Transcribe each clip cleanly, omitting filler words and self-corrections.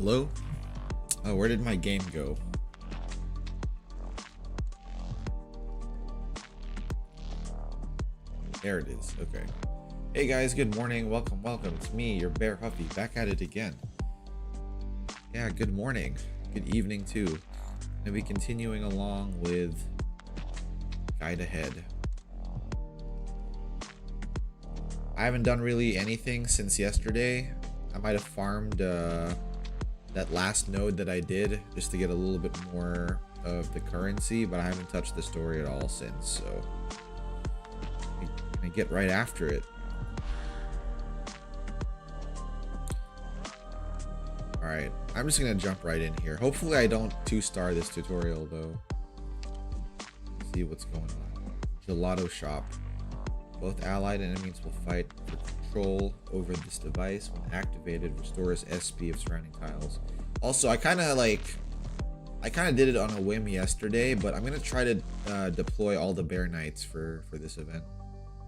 Hello? Oh, where did my game go? There it is. Okay. Hey guys, good morning. Welcome. It's me, your Bear Huffy, back at it again. Yeah, good morning. Good evening too. Gonna be continuing along with Guide Ahead. I haven't done really anything since yesterday. I might have farmed that last node that I did just to get a little bit more of the currency, but I haven't touched the story at all since, so I'm gonna get right after it. Alright, I'm just gonna jump right in here. Hopefully I don't 2-star this tutorial though. Let's see what's going on. Gelato shop. Both allied and enemies will fight for control over this device. When activated, restores SP of surrounding tiles. Also, I kind of did it on a whim yesterday, but I'm gonna try to deploy all the Bearknights for this event.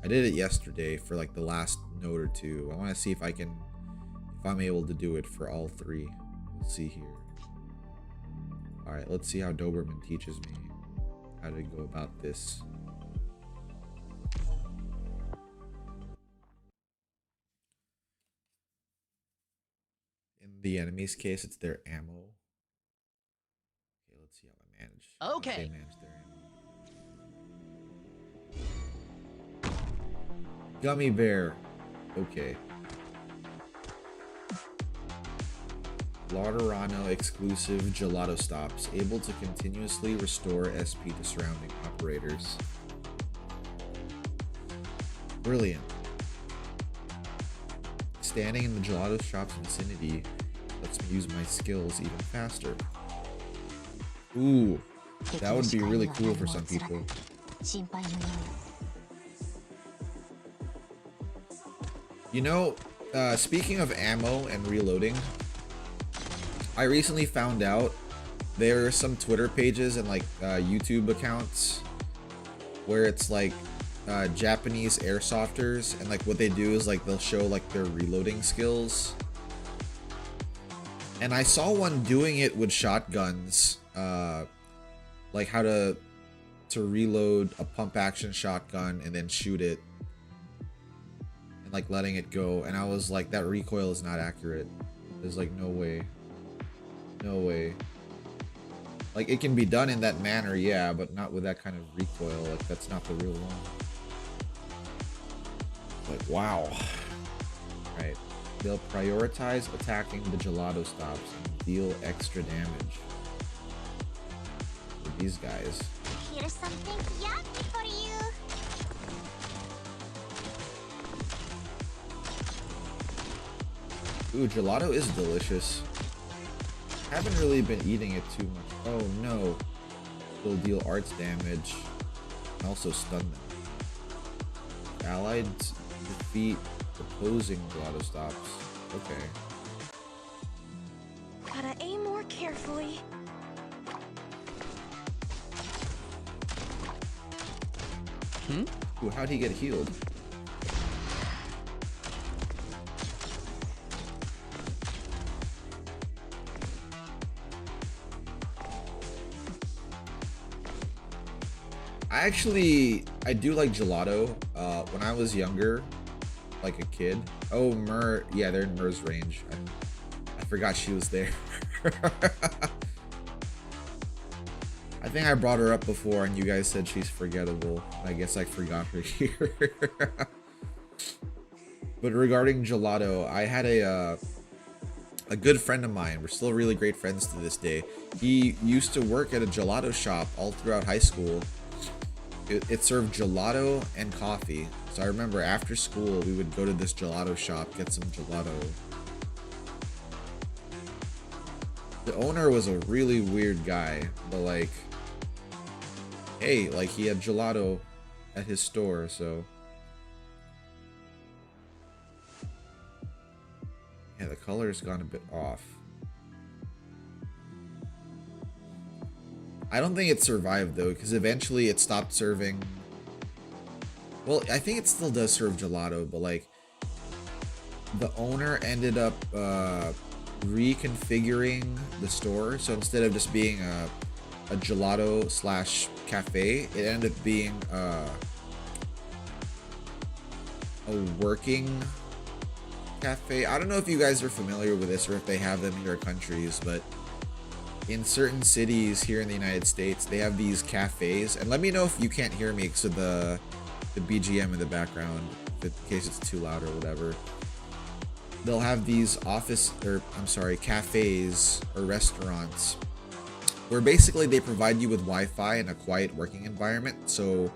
I did it yesterday for like the last node or two. I want to see if I'm able to do it for all three. We'll see here. All right, let's see how Doberman teaches me how to go about this. The enemy's case, it's their ammo. Okay, let's see how I manage. Okay. How they manage their ammo. Gummy bear. Okay. Lauderano exclusive gelato stops, able to continuously restore SP to surrounding operators. Brilliant. Standing in the gelato shop's vicinity lets me use my skills even faster. Ooh, that would be really cool for some people. You know, speaking of ammo and reloading, I recently found out there are some Twitter pages and like YouTube accounts where it's like Japanese airsofters, and like what they do is like they'll show like their reloading skills. And I saw one doing it with shotguns, like how to reload a pump action shotgun and then shoot it and like letting it go, and I was like, that recoil is not accurate. There's like no way. Like it can be done in that manner, yeah, but not with that kind of recoil. Like that's not the real one. Like wow. Right. They'll prioritize attacking the gelato stops and deal extra damage. With these guys. Here's something yummy for you. Ooh, gelato is delicious. Haven't really been eating it too much. Oh no. They'll deal arts damage and also stun them. Allied defeat opposing gelato stops. Okay. Gotta aim more carefully. Ooh, how'd he get healed? I do like gelato. When I was younger, like a kid. Oh, Mer, yeah, they're in Mer's range. I forgot she was there. I think I brought her up before and you guys said she's forgettable. I guess I forgot her here. But regarding gelato, I had a good friend of mine. We're still really great friends to this day. He used to work at a gelato shop all throughout high school. It served gelato and coffee. So I remember after school, we would go to this gelato shop, get some gelato. The owner was a really weird guy, but like, hey, like he had gelato at his store, so. Yeah, the color's gone a bit off. I don't think it survived though, because eventually it stopped serving. Well, I think it still does serve gelato, but like the owner ended up reconfiguring the store. So instead of just being a gelato slash cafe, it ended up being a working cafe. I don't know if you guys are familiar with this or if they have them in your countries, but in certain cities here in the United States, they have these cafes. And let me know if you can't hear me because of the BGM in the background, in case it's too loud or whatever. They'll have these cafes or restaurants where basically they provide you with Wi-Fi and a quiet working environment. So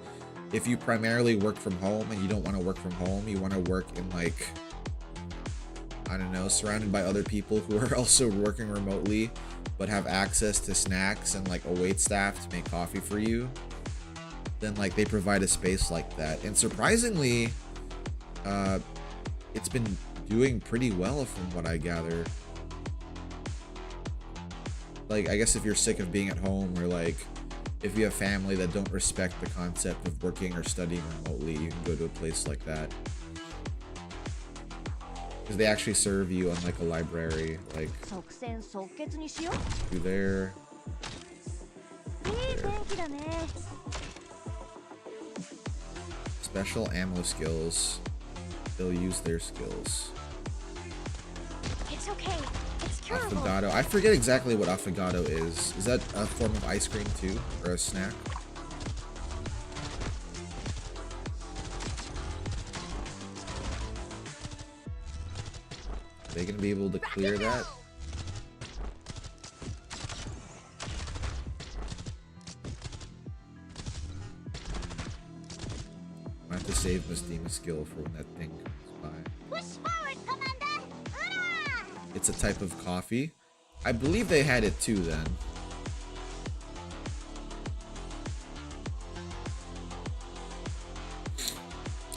if you primarily work from home and you don't want to work from home, you want to work in like, I don't know, surrounded by other people who are also working remotely but have access to snacks and like a wait staff to make coffee for you, then like they provide a space like that. And surprisingly, it's been doing pretty well from what I gather. Like, I guess if you're sick of being at home, or like if you have family that don't respect the concept of working or studying remotely, you can go to a place like that. Because they actually serve you unlike a library, like through there. Special ammo skills. They'll use their skills. It's okay. It's curable. Affogato. I forget exactly what affogato is. Is that a form of ice cream too? Or a snack? Are they gonna be able to clear that? I have to save Mystima skill for when that thing comes by. Push forward, Commander. Hurrah! It's a type of coffee. I believe they had it too then.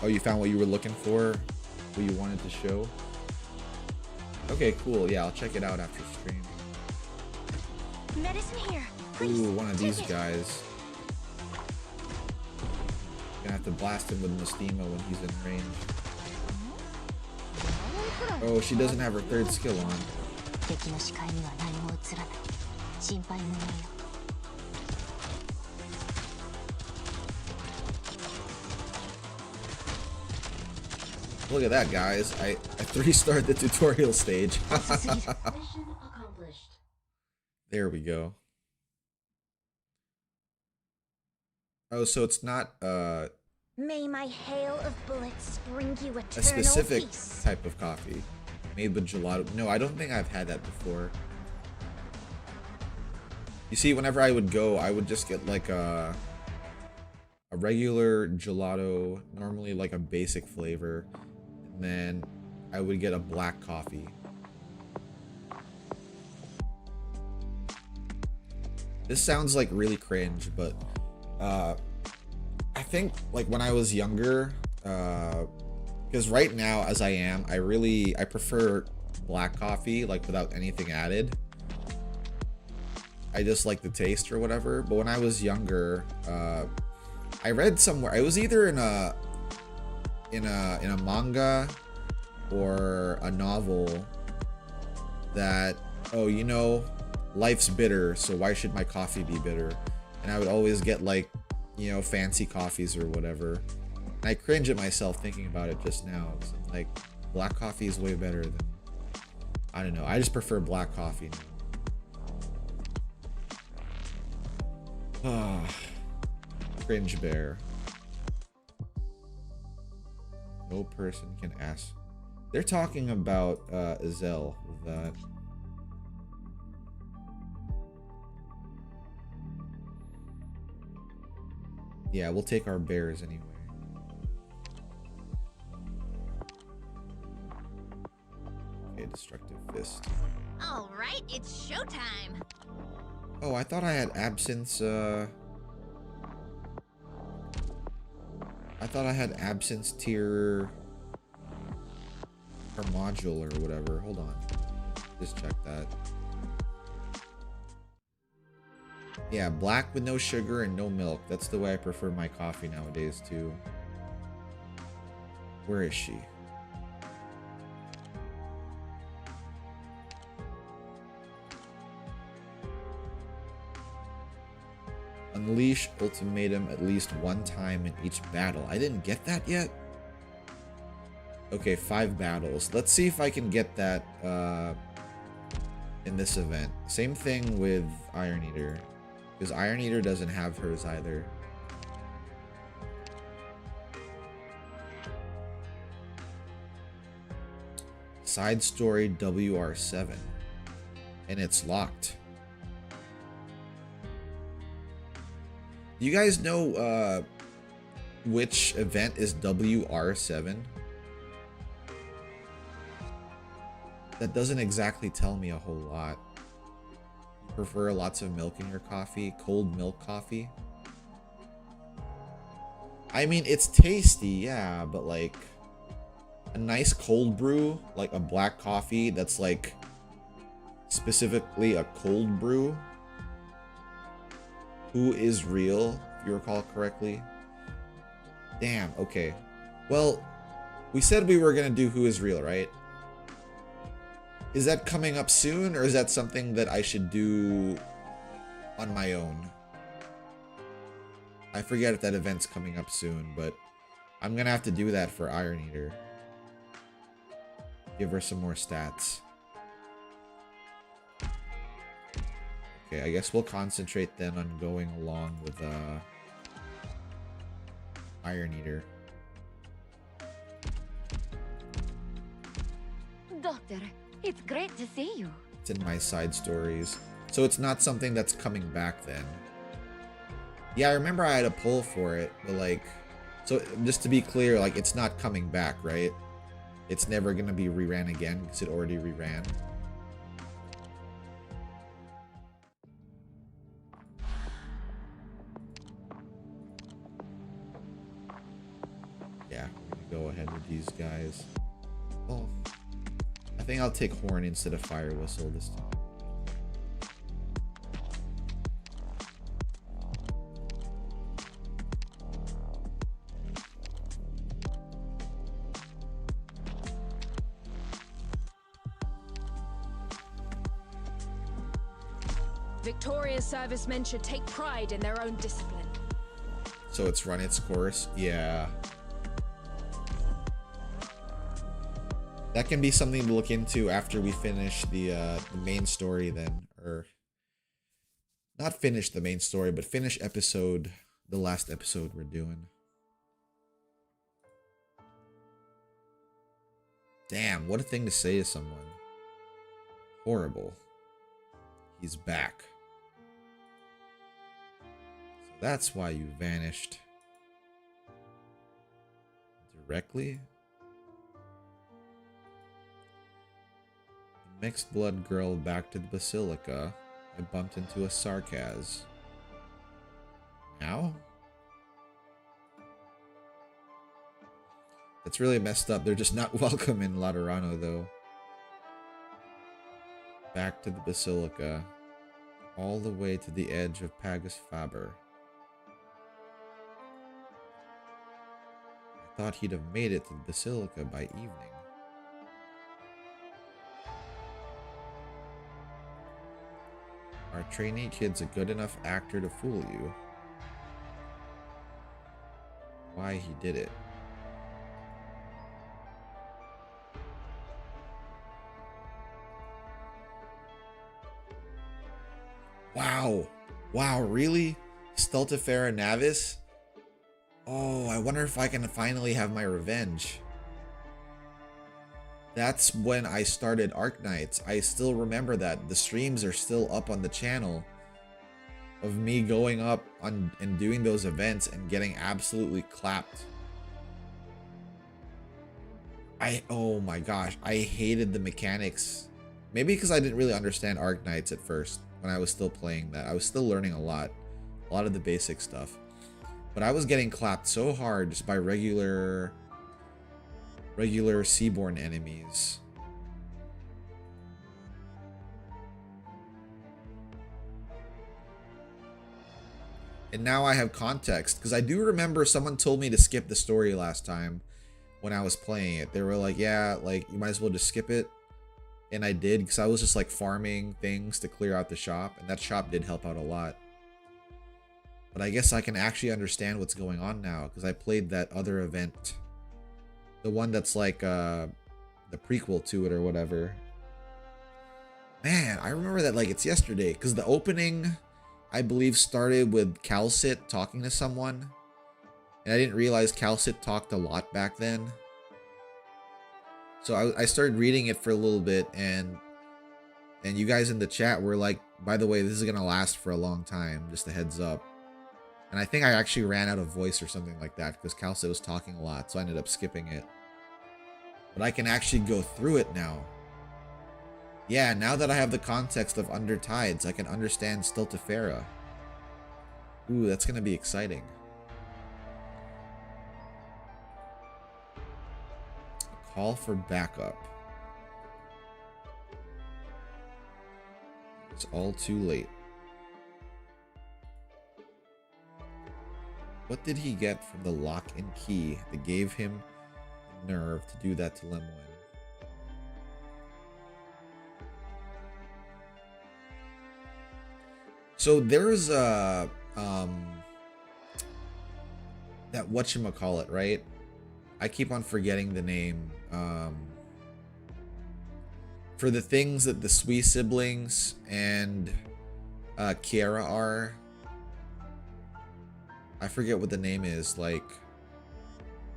Oh, you found what you were looking for? What you wanted to show? Okay, cool. Yeah, I'll check it out after stream. Medicine here. Please, Ooh, one of these take it. guys. Gonna have to blast him with Mystima when he's in range. Oh, she doesn't have her third skill on. Look at that, guys. I 3-starred the tutorial stage. There we go. Oh, so it's not May my hail of bullets bring you eternal a specific peace. type of coffee made with gelato. No, I don't think I've had that before. You see, whenever I would go, I would just get like a regular gelato, normally like a basic flavor, and then I would get a black coffee. This sounds like really cringe, but I think like when I was younger, because right now as I am, I prefer black coffee, like without anything added. I just like the taste or whatever. But when I was younger, I read somewhere, it was either in a manga or a novel that, oh, you know, life's bitter, so why should my coffee be bitter? And I would always get like, you know, fancy coffees or whatever. And I cringe at myself thinking about it just now. I'm like, black coffee is way better than, I don't know. I just prefer black coffee now. Cringe bear. No person can ask. They're talking about Zell with that. Yeah, we'll take our bears anyway. Okay, destructive fist. All right, it's showtime. Oh, I thought I had absence. I thought I had absence tier or module or whatever. Hold on. Just check that. Yeah, black with no sugar and no milk. That's the way I prefer my coffee nowadays too. Where is she? Unleash ultimatum at least one time in each battle. I didn't get that yet? Okay, 5 battles. Let's see if I can get that in this event. Same thing with Iron Eater. Because Iron Eater doesn't have hers either. Side story WR7. And it's locked. Do you guys know which event is WR7? That doesn't exactly tell me a whole lot. You prefer lots of milk in your coffee? Cold milk coffee? I mean, it's tasty, yeah, but like a nice cold brew, like a black coffee that's like specifically a cold brew. Who is real, if you recall correctly? Damn, okay. Well, we said we were gonna do Who is Real, right? Is that coming up soon, or is that something that I should do on my own? I forget if that event's coming up soon, but I'm gonna have to do that for Iron Eater. Give her some more stats. Okay, I guess we'll concentrate then on going along with Iron Eater. Doctor, it's great to see you. It's in my side stories. So it's not something that's coming back then. Yeah, I remember I had a poll for it, but like, so just to be clear, like it's not coming back, right? It's never gonna be reran again because it already reran. Yeah, we're gonna go ahead with these guys. Oh, I think I'll take Horn instead of Fire Whistle this time. Victoria's servicemen should take pride in their own discipline. So it's run its course? Yeah. That can be something to look into after we finish the main story then. Or not finish the main story, but finish the last episode we're doing. Damn, what a thing to say to someone. Horrible. He's back. So that's why you vanished. Directly? The mixed blood girl back to the Basilica. I bumped into a Sarkaz. Now? That's really messed up. They're just not welcome in Laterano though. Back to the Basilica, all the way to the edge of Pagus Faber. I thought he'd have made it to the Basilica by evening. Our trainee kid's a good enough actor to fool you. Why he did it. Wow. Wow, really? Stultifera Navis? Oh, I wonder if I can finally have my revenge. That's when I started Arknights. I still remember that. The streams are still up on the channel of me going up on and doing those events and getting absolutely clapped. Oh my gosh, I hated the mechanics. Maybe because I didn't really understand Arknights at first. When I was still playing that, I was still learning a lot of the basic stuff, but I was getting clapped so hard just by regular seaborne enemies. And now I have context, because I do remember someone told me to skip the story last time when I was playing it. They were like, yeah, like you might as well just skip it. And I did, because I was just like farming things to clear out the shop, and that shop did help out a lot. But I guess I can actually understand what's going on now because I played that other event. The one that's like the prequel to it or whatever. Man, I remember that like it's yesterday because the opening, I believe, started with Calcit talking to someone. And I didn't realize Calcit talked a lot back then. So I started reading it for a little bit, and you guys in the chat were like, by the way, this is gonna last for a long time, just a heads up. And I think I actually ran out of voice or something like that because Calcit was talking a lot, so I ended up skipping it. But I can actually go through it now. Yeah, now that I have the context of Under Tides, I can understand Stiltifera. Ooh, that's gonna be exciting. A call for backup. It's all too late. What did he get from the lock and key that gave him the nerve to do that to Lemoyne? So there's that whatchamacallit, right? I keep on forgetting the name. For the things that the Sui siblings and Kiara are. I forget what the name is, like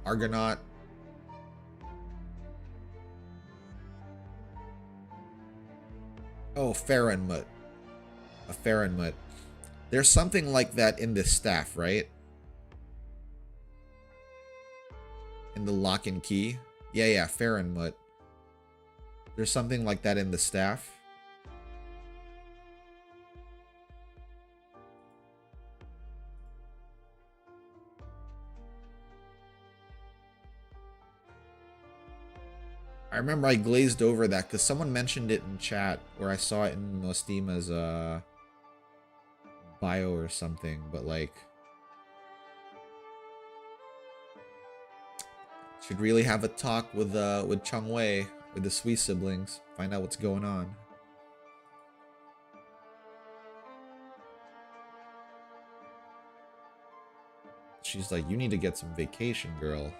Argonaut. Oh, Farenmut. A Farenmut. There's something like that in this staff, right? In the lock and key. Yeah, Farenmut. There's something like that in the staff. I remember I glazed over that because someone mentioned it in chat, or I saw it in Nostima's bio or something, but like should really have a talk with Changwei, with the Sui siblings, find out what's going on. She's like, you need to get some vacation, girl.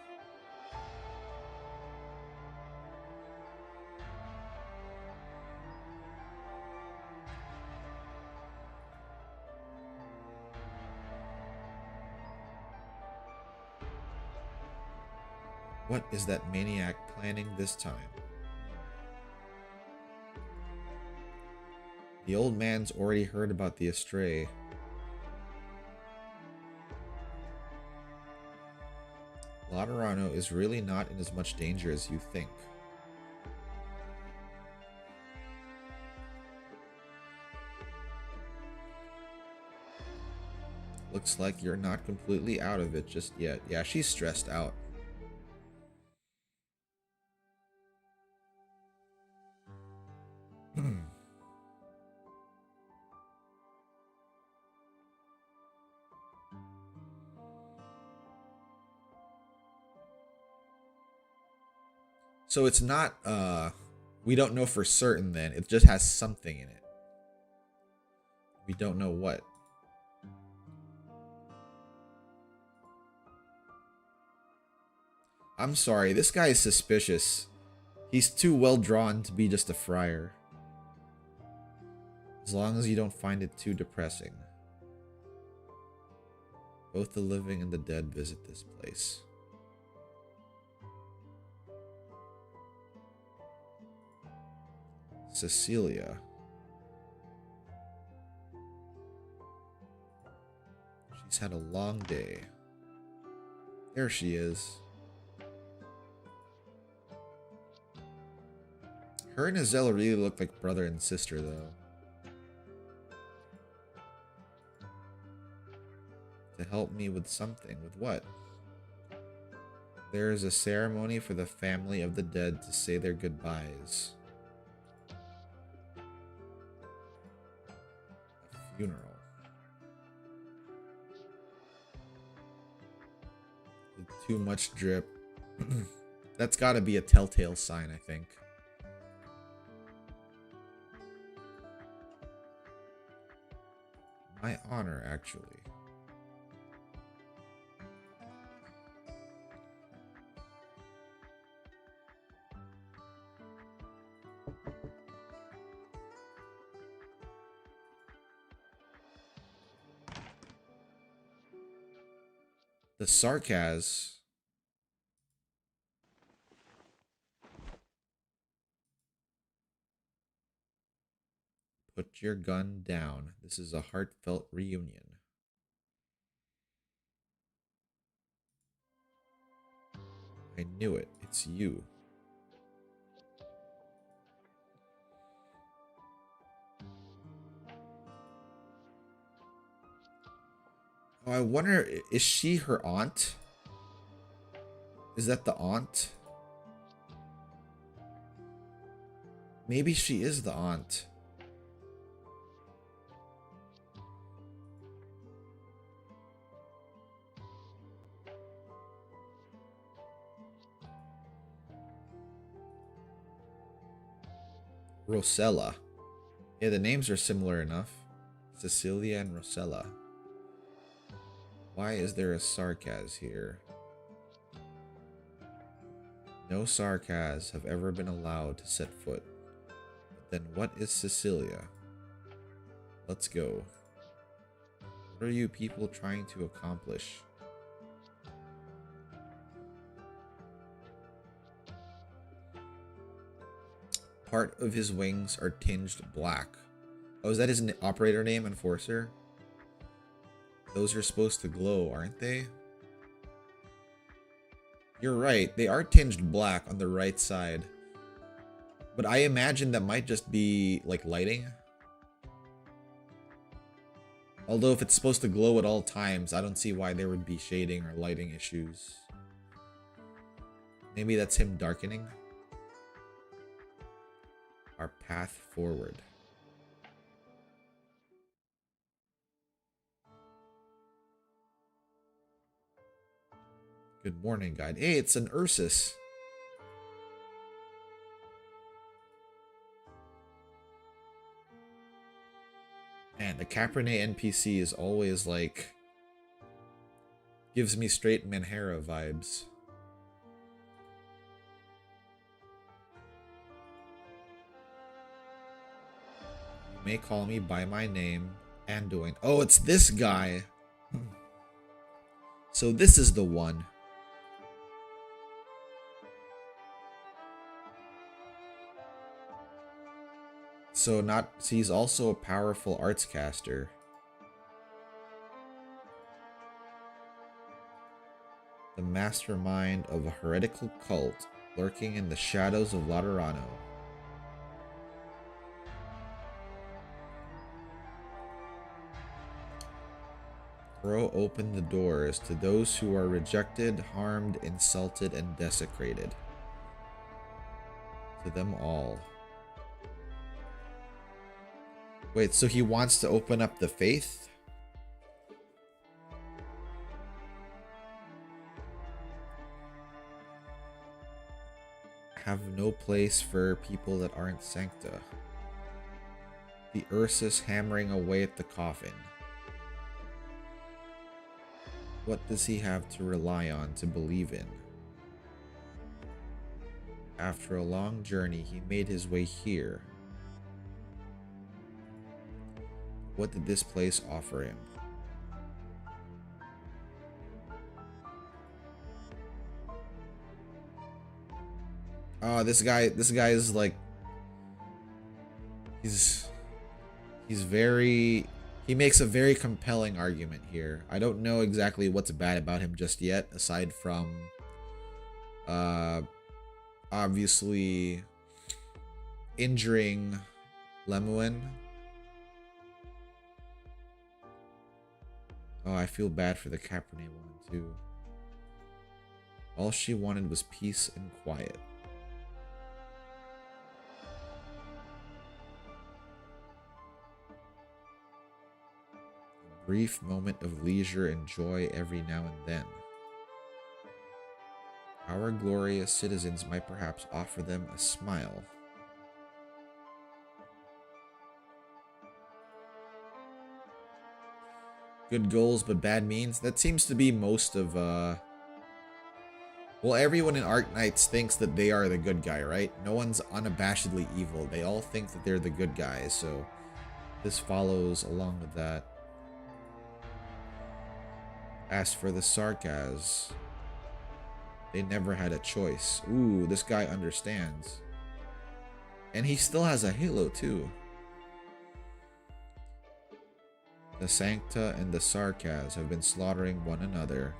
What is that maniac planning this time? The old man's already heard about the Astray. Laterano is really not in as much danger as you think. Looks like you're not completely out of it just yet. Yeah, she's stressed out. So it's not, we don't know for certain then. It just has something in it. We don't know what. I'm sorry, this guy is suspicious. He's too well drawn to be just a friar. As long as you don't find it too depressing. Both the living and the dead visit this place. Cecilia. She's had a long day. There she is. Her and Azella really look like brother and sister, though. To help me with something. With what? There is a ceremony for the family of the dead to say their goodbyes. A funeral. With too much drip. That's gotta be a telltale sign, I think. My honor, actually. The sarcasm. Put your gun down. This is a heartfelt reunion. I knew it. It's you. Oh, I wonder, is she her aunt? Is that the aunt? Maybe she is the aunt. Rosella. Yeah, the names are similar enough. Cecilia and Rosella. Why is there a sarcasm here? No sarcasms have ever been allowed to set foot. But then what is Cecilia? Let's go. What are you people trying to accomplish? Part of his wings are tinged black. Oh, is that his operator name, Enforcer? Those are supposed to glow, aren't they? You're right, they are tinged black on the right side. But I imagine that might just be, like, lighting. Although if it's supposed to glow at all times, I don't see why there would be shading or lighting issues. Maybe that's him darkening. Our path forward. Good morning, guide. Hey, it's an Ursus. Man, the Cabernet NPC is always like... gives me straight Manhera vibes. You may call me by my name, Anduin. Oh, it's this guy. So this is the one. So he's also a powerful arts caster. The mastermind of a heretical cult lurking in the shadows of Laterano. Throw open the doors to those who are rejected, harmed, insulted, and desecrated. To them all. Wait, so he wants to open up the faith? Have no place for people that aren't sancta. The Ursus hammering away at the coffin. What does he have to rely on to believe in? After a long journey, he made his way here. What did this place offer him? Oh, this guy is like... He makes a very compelling argument here. I don't know exactly what's bad about him just yet, aside from... obviously... injuring Lemuel. Oh, I feel bad for the Cabernet woman, too. All she wanted was peace and quiet. A brief moment of leisure and joy every now and then. Our glorious citizens might perhaps offer them a smile. Good goals, but bad means. That seems to be most of, well, everyone in Arknights thinks that they are the good guy, right? No one's unabashedly evil. They all think that they're the good guys, so this follows along with that. As for the Sarkaz, they never had a choice. Ooh, this guy understands. And he still has a halo too. The Sancta and the Sarkaz have been slaughtering one another.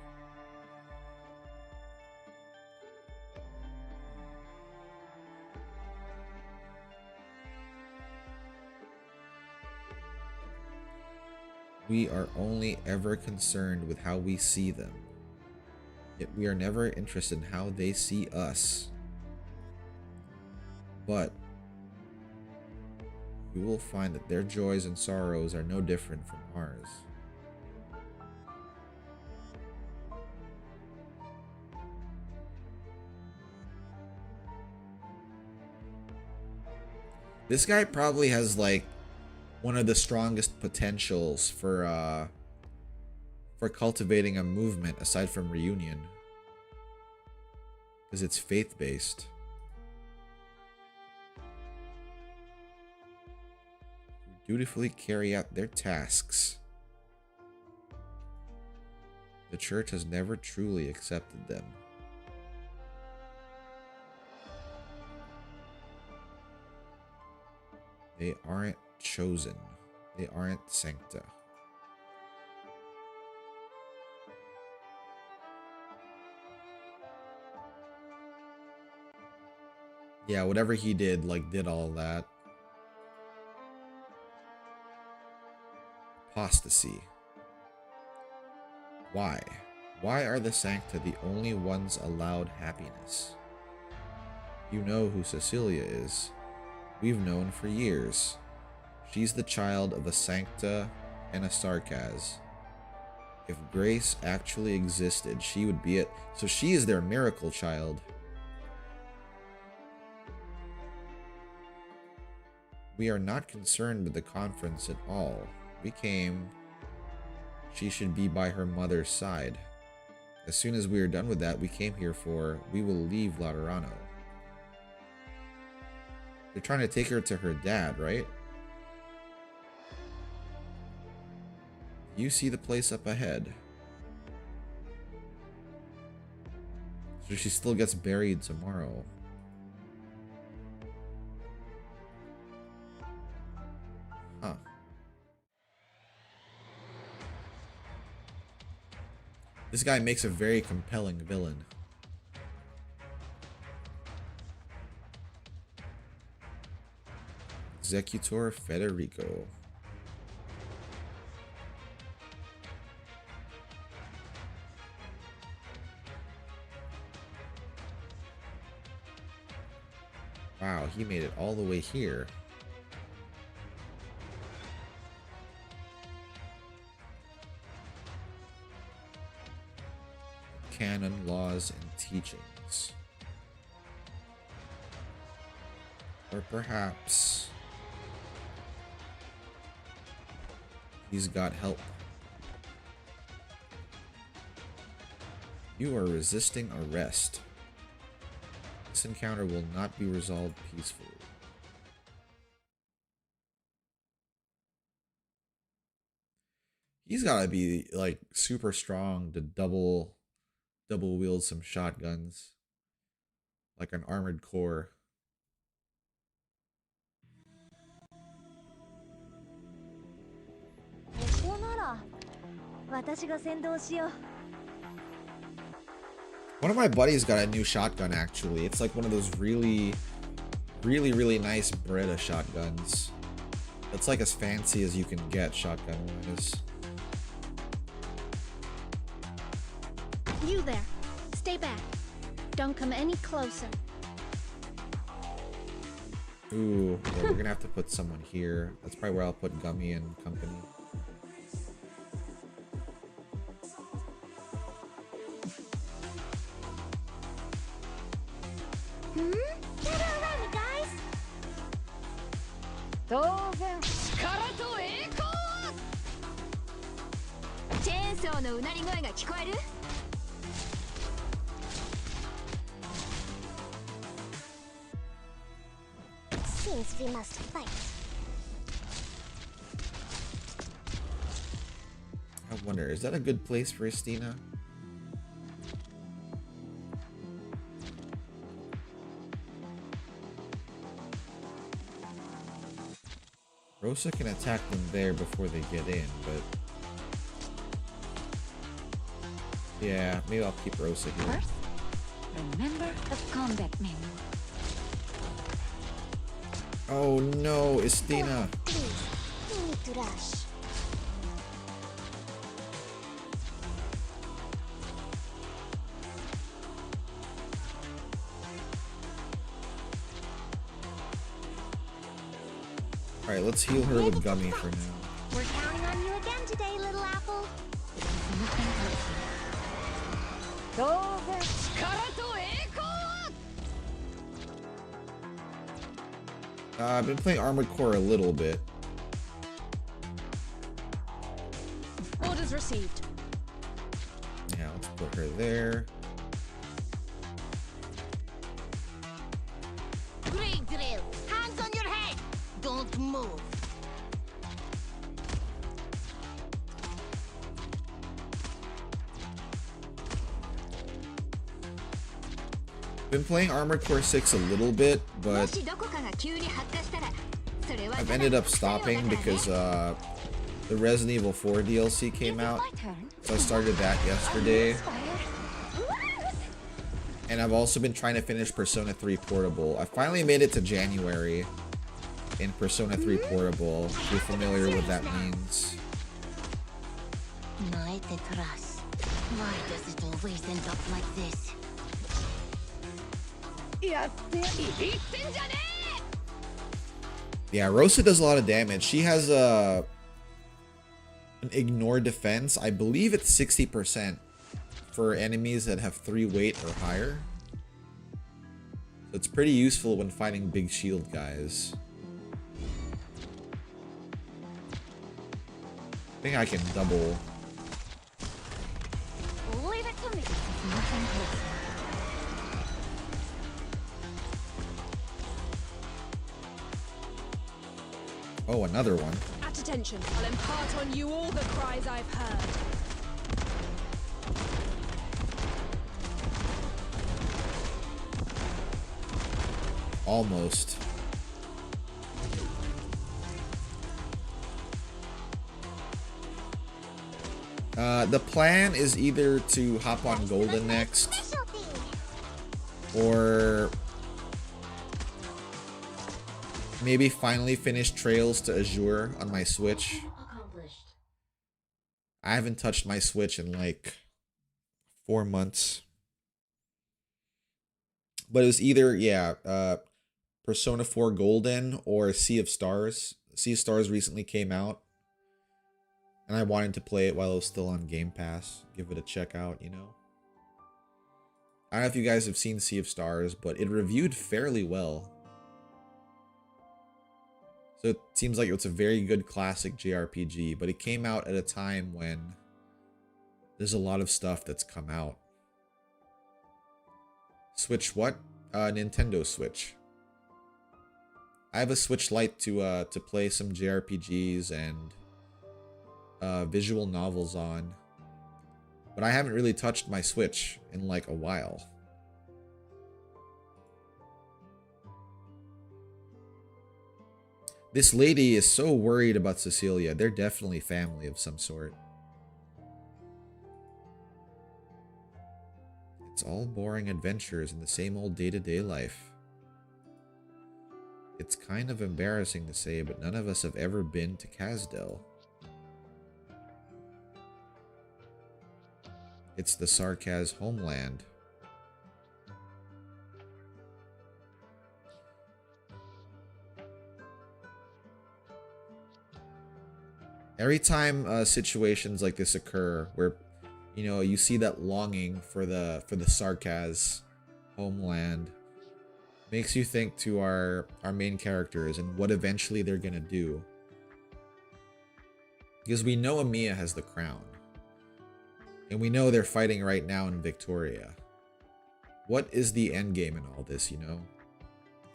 We are only ever concerned with how we see them. Yet we are never interested in how they see us. But we will find that their joys and sorrows are no different from ours. This guy probably has like one of the strongest potentials for cultivating a movement aside from reunion, because it's faith-based. Dutifully carry out their tasks. The church has never truly accepted them. They aren't chosen. They aren't sancta. Yeah, whatever he did, like, did all that. Apostasy. Why? Why are the Sancta the only ones allowed happiness? You know who Cecilia is. We've known for years. She's the child of a Sancta and a Sarkaz. If Grace actually existed, she would be it. So she is their miracle child. We are not concerned with the conference at all. We came. She should be by her mother's side. As soon as we are done with that, we came here for, we will leave Laterano. They're trying to take her to her dad, right? You see the place up ahead. So she still gets buried tomorrow. Huh. This guy makes a very compelling villain. Executor Federico. Wow, he made it all the way here. Canon, laws, and teachings. Or perhaps he's got help. You are resisting arrest. This encounter will not be resolved peacefully. He's gotta be like super strong to double wield some shotguns. Like an armored core. One of my buddies got a new shotgun actually. It's like one of those really nice Beretta shotguns. It's like as fancy as you can get shotgun wise. You there. Stay back. Don't come any closer. Ooh, well, we're gonna have to put someone here. That's probably where I'll put Gummy and company. Get around me, guys! 当然力と栄光をチェーンソーのうなり声が聞こえる Seems we must fight. I wonder, is that a good place for Estina? Rosa can attack them there before they get in, but yeah, maybe I'll keep Rosa here. First, remember the combat menu. Oh no, Estina. Please, you need to rush. Alright, let's heal her with Gummy for now. We're counting on you again today, little apple. I've been playing Armored Core a little bit. Orders received. Yeah, let's put her there. Great drill. Hands on your head. Don't move. Been playing Armored Core 6 a little bit, も but しどこかが急に発火したらそれは I've ended up stopping because the Resident Evil 4 DLC came out. So I started that yesterday. And I've also been trying to finish Persona 3 Portable. I finally made it to January in Persona 3 Portable, if you're familiar with that means. My Tetras. Why does it always end up like this? Yeah, Rosa does a lot of damage. She has an ignore defense. I believe it's 60% for enemies that have 3 weight or higher. So it's pretty useful when fighting big shield guys. I think I can double. Leave it to me. Oh, another one. At attention, I'll impart on you all the cries I've heard. Almost. The plan is either to hop on Golden next, Specialty. or maybe finally finish Trails to Azure on my Switch. I haven't touched my Switch in like 4 months. But it was either, yeah, Persona 4 Golden or Sea of Stars. Sea of Stars recently came out. And I wanted to play it while it was still on Game Pass. Give it a check out, you know. I don't know if you guys have seen Sea of Stars, but it reviewed fairly well. So it seems like it's a very good classic JRPG, but it came out at a time when there's a lot of stuff that's come out. Switch what? Nintendo Switch. I have a Switch Lite to play some JRPGs and visual novels on, but I haven't really touched my Switch in like a while. This lady is so worried about Cecilia. They're definitely family of some sort. It's all boring adventures in the same old day-to-day life. It's kind of embarrassing to say, but none of us have ever been to Kasdel. It's the Sarkaz homeland. Every time situations like this occur, where you know you see that longing for the Sarkaz homeland, makes you think to our main characters and what eventually they're gonna do. Because we know Amiya has the crown. And we know they're fighting right now in Victoria. What is the end game in all this, you know?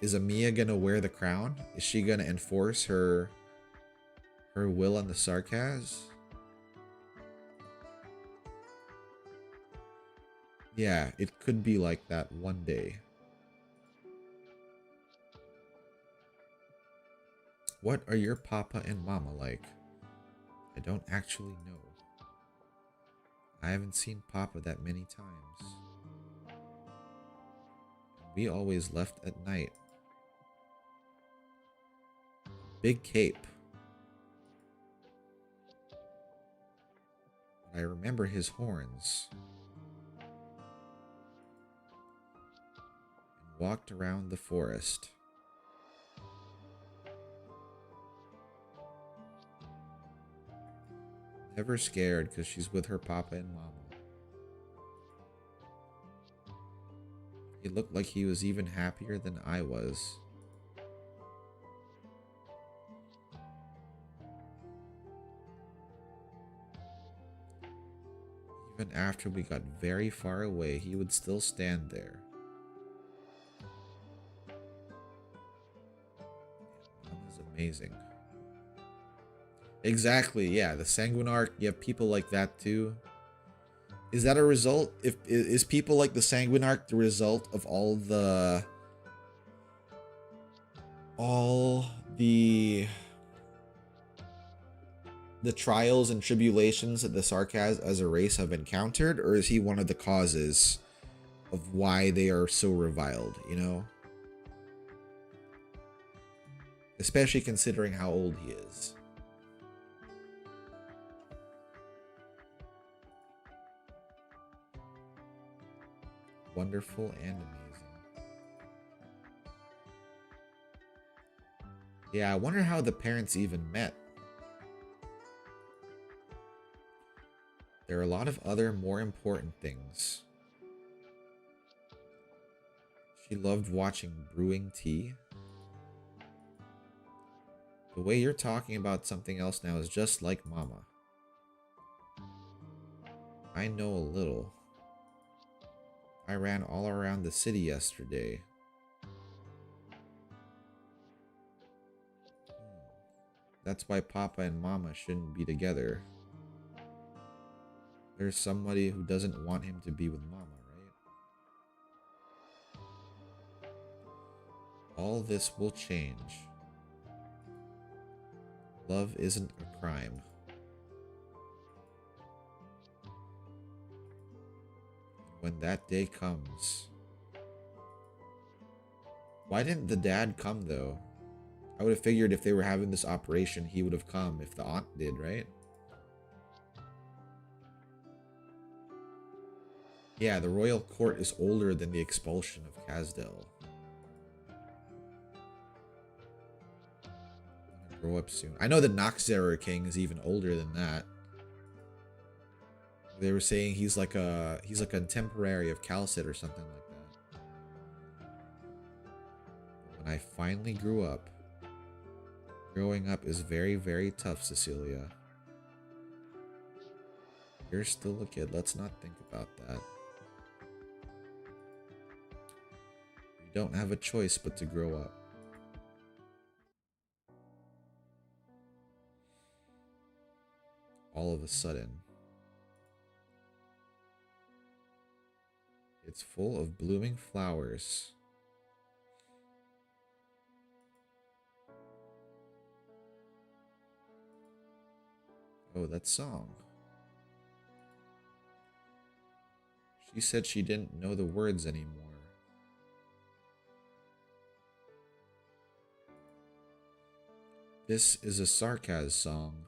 Is Amiya gonna wear the crown? Is she gonna enforce her will on the Sarkaz? Yeah, it could be like that one day. What are your papa and mama like? I don't actually know. I haven't seen papa that many times. We always left at night. Big cape. I remember his horns. And walked around the forest. Never scared because she's with her papa and mama. He looked like he was even happier than I was. Even after we got very far away, he would still stand there. Mama's amazing. Exactly, yeah. The Sanguine Arc, you have people like that too. Is that a result? Is people like the Sanguine Arc the result of all the trials and tribulations that the Sarkaz as a race have encountered, or is he one of the causes of why they are so reviled, you know? Especially considering how old he is. Wonderful and amazing. Yeah, I wonder how the parents even met. There are a lot of other more important things. She loved watching brewing tea. The way you're talking about something else now is just like Mama. I know a little. I ran all around the city yesterday. That's why Papa and Mama shouldn't be together. There's somebody who doesn't want him to be with Mama, right? All this will change. Love isn't a crime. When that day comes. Why didn't the dad come though? I would have figured if they were having this operation, he would have come if the aunt did, right? Yeah, the royal court is older than the expulsion of Kazdel. I'm gonna grow up soon. I know the Noxerer King is even older than that. They were saying he's like a contemporary of Calcit or something like that. When I finally grew up, growing up is very, very tough, Cecilia. You're still a kid. Let's not think about that. You don't have a choice but to grow up. All of a sudden. It's full of blooming flowers. Oh, that song. She said she didn't know the words anymore. This is a Sarkaz song.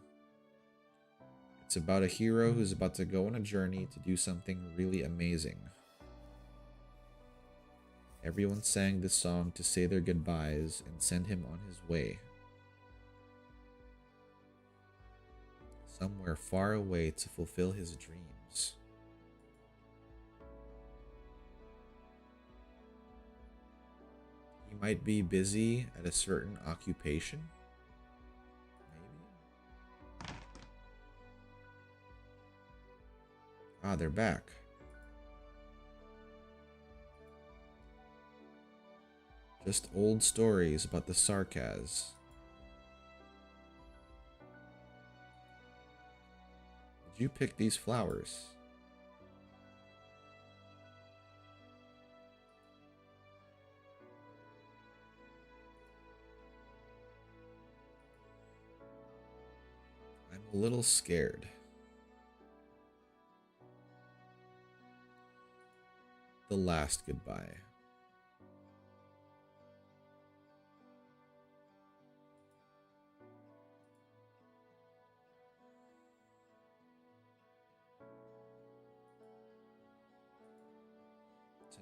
It's about a hero who's about to go on a journey to do something really amazing. Everyone sang this song to say their goodbyes and send him on his way. Somewhere far away to fulfill his dreams. He might be busy at a certain occupation. Maybe. Ah, they're back. Just old stories about the Sarkaz. Did you pick these flowers? A little scared. The last goodbye.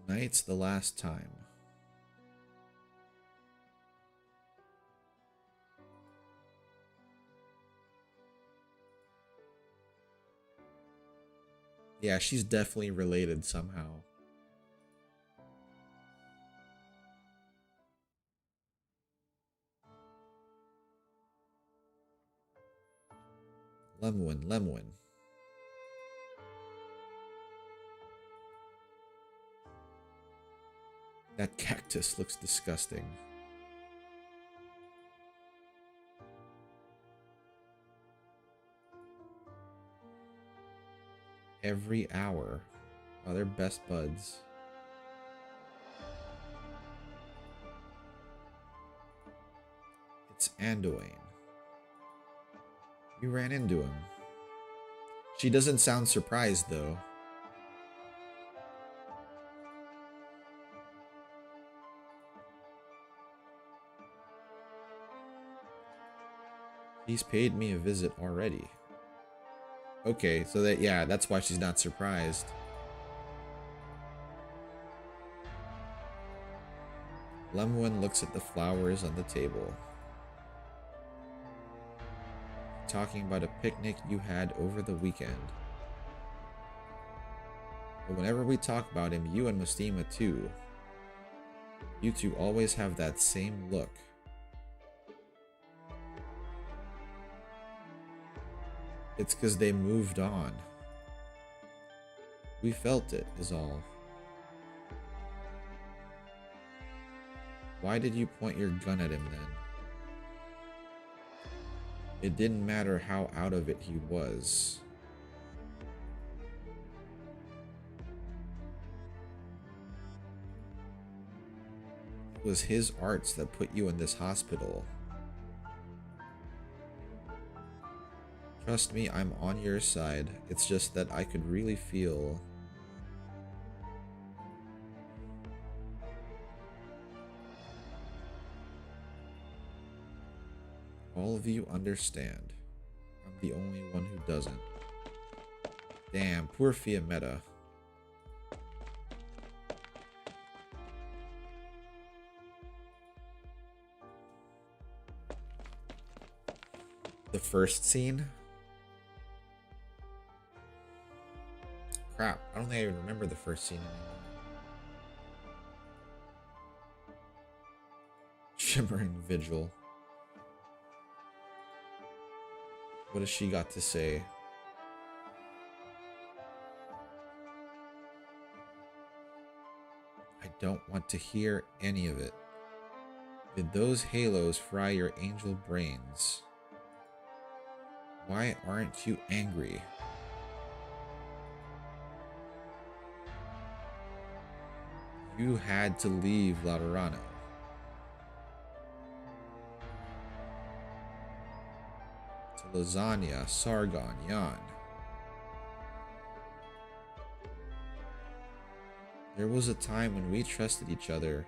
Tonight's the last time. Yeah, she's definitely related somehow. Lemwin. That cactus looks disgusting. Every hour. Oh, they're best buds. It's Anduin. You ran into him. She doesn't sound surprised, though. He's paid me a visit already. Okay, so that, yeah, that's why she's not surprised. Lemwin looks at the flowers on the table. Talking about a picnic you had over the weekend. But whenever we talk about him, you and Mustima too. You two always have that same look. It's because they moved on. We felt it, is all. Why did you point your gun at him then? It didn't matter how out of it he was. It was his arts that put you in this hospital. Trust me, I'm on your side. It's just that I could really feel... All of you understand. I'm the only one who doesn't. Damn, poor Fiametta. The first scene? Crap, I don't think I even remember the first scene anymore. Shimmering Vigil. What has she got to say? I don't want to hear any of it. Did those halos fry your angel brains? Why aren't you angry? You had to leave Laterano. To Lasagna, Sargon, Yan. There was a time when we trusted each other.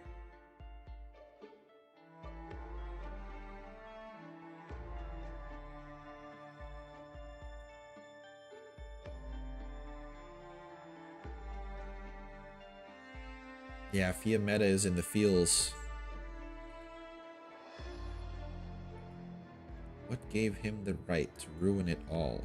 Yeah, Fiametta is in the feels. What gave him the right to ruin it all?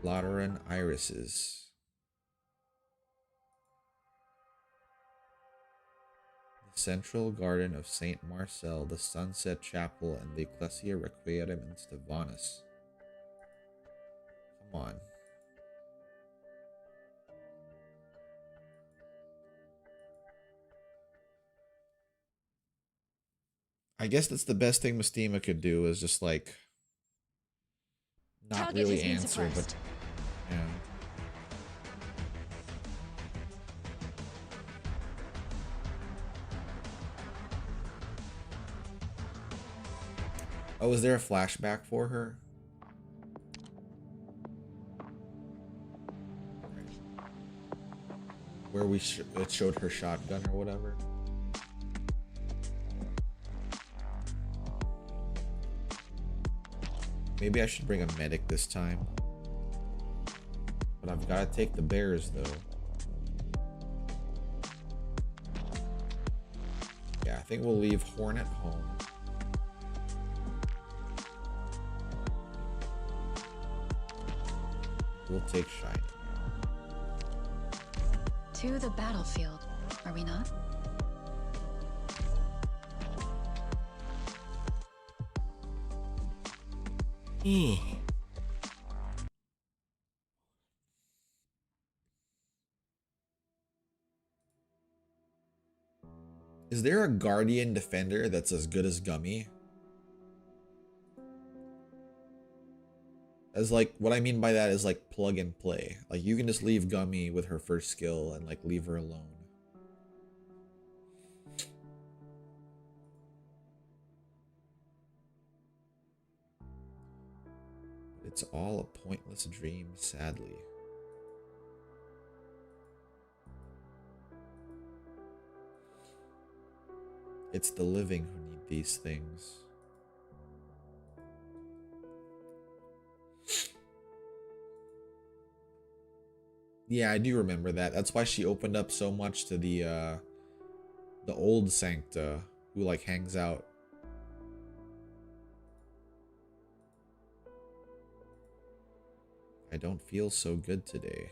Lateran irises. The central garden of Saint Marcel, the Sunset Chapel, and the Ecclesia Requiem in Stevanus. Come on. I guess that's the best thing Mustima could do, is just like not Target really has been answer, but suppressed. yeah. Oh, is there a flashback for her? Where it showed her shotgun or whatever. Maybe I should bring a medic this time. But I've got to take the bears though. Yeah, I think we'll leave Hornet home. We'll take Shine. To the battlefield, are we not? Is there a Guardian Defender that's as good as Gummy? As like, what I mean by that is like plug and play. Like you can just leave Gummy with her first skill and like leave her alone. It's all a pointless dream, sadly. It's the living who need these things. Yeah, I do remember that. That's why she opened up so much to the old Sancta who like hangs out. I don't feel so good today.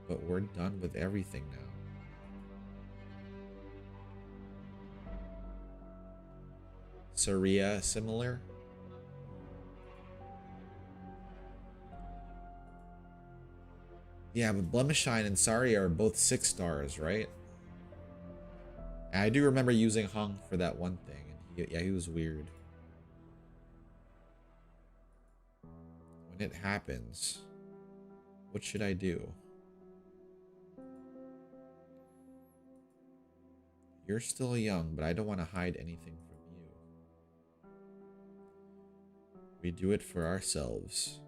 But we're done with everything now. Saria, similar? Yeah, but Blemishine and Saria are both 6 stars, right? And I do remember using Hung for that one thing. And he was weird. When it happens, what should I do? You're still young, but I don't want to hide anything from you. We do it for ourselves.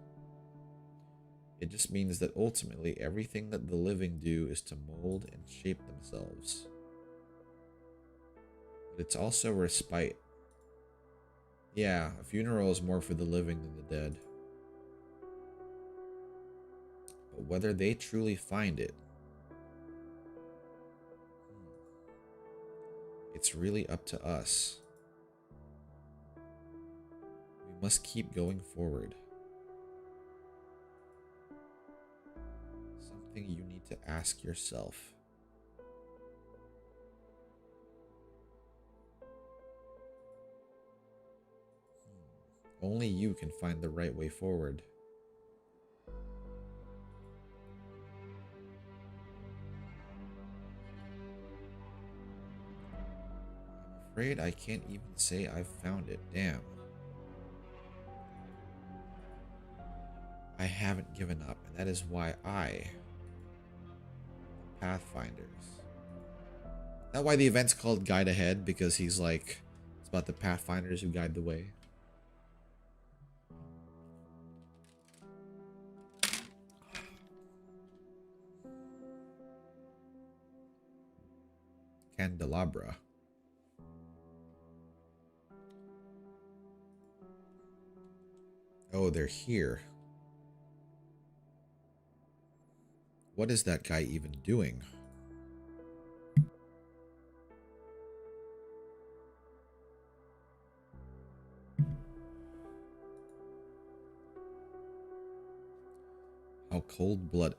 It just means that ultimately everything that the living do is to mold and shape themselves. But it's also respite. Yeah, a funeral is more for the living than the dead. But whether they truly find it, it's really up to us. We must keep going forward. Something you need to ask yourself. Only you can find the right way forward. I'm afraid I can't even say I've found it. Damn. I haven't given up, and that is why I, the Pathfinders. Is that why the event's called Guide Ahead? Because he's like, it's about the Pathfinders who guide the way. Candelabra. Oh, they're here. What is that guy even doing? How cold-blooded.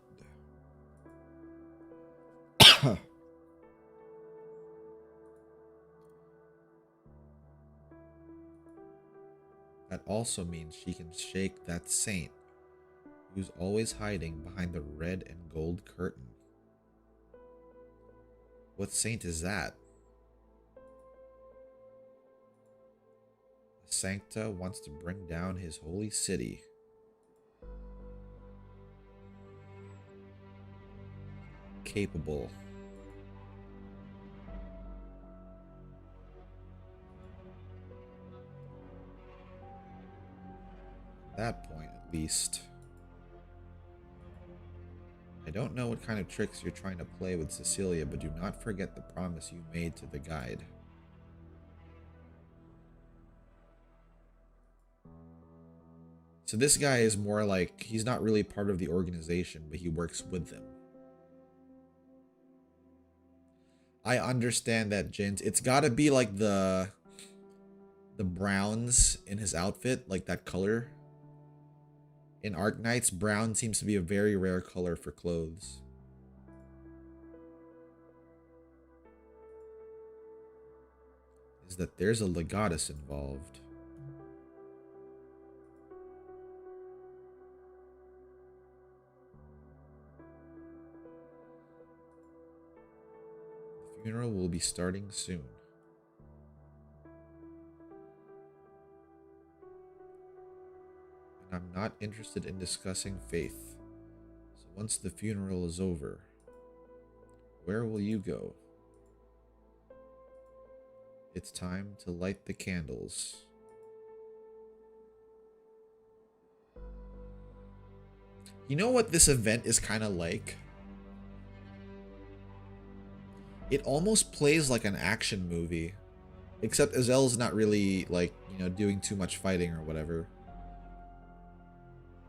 That also means she can shake that saint who's always hiding behind the red and gold curtain. What saint is that? The Sancta wants to bring down his holy city. capable. At that point, at least. I don't know what kind of tricks you're trying to play with Cecilia, but do not forget the promise you made to the guide. So this guy is more like, he's not really part of the organization, but he works with them. I understand that, Jins. It's gotta be like the browns in his outfit, like that color. In Arknights, brown seems to be a very rare color for clothes. Is that there's a legatus involved. The funeral will be starting soon. And I'm not interested in discussing faith. So once the funeral is over, where will you go? It's time to light the candles. You know what this event is kind of like? It almost plays like an action movie. Except Azel's not really, like, you know, doing too much fighting or whatever.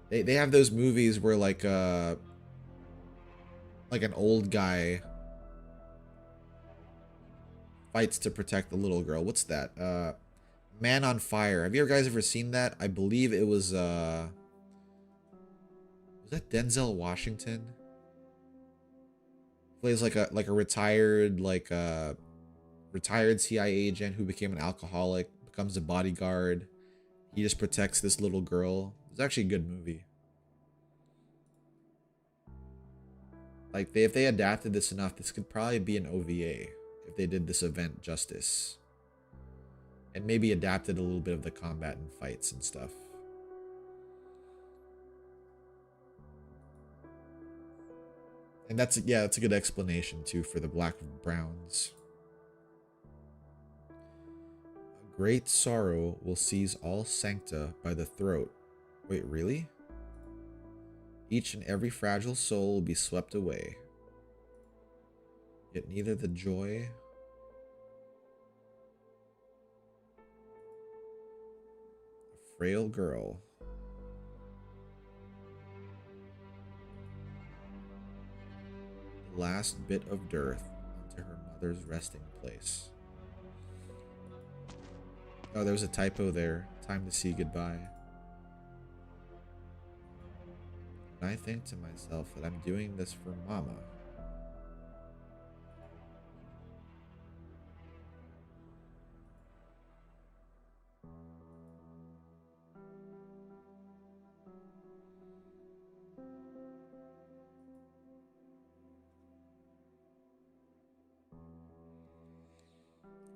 They have those movies where, like an old guy fights to protect the little girl. What's that? Man on Fire. Have you guys ever seen that? I believe it was that Denzel Washington? Plays like a retired retired CIA agent who became an alcoholic, becomes a bodyguard. He just protects this little girl. It's actually a good movie. Like if they adapted this enough, this could probably be an OVA if they did this event justice. And maybe adapted a little bit of the combat and fights and stuff. And that's a good explanation too for the black browns. A great sorrow will seize all sancta by the throat. Wait, really? Each and every fragile soul will be swept away. Yet neither the joy a frail girl the last bit of dearth unto her mother's resting place. Oh, there's a typo there. Time to see goodbye. And I think to myself that I'm doing this for Mama.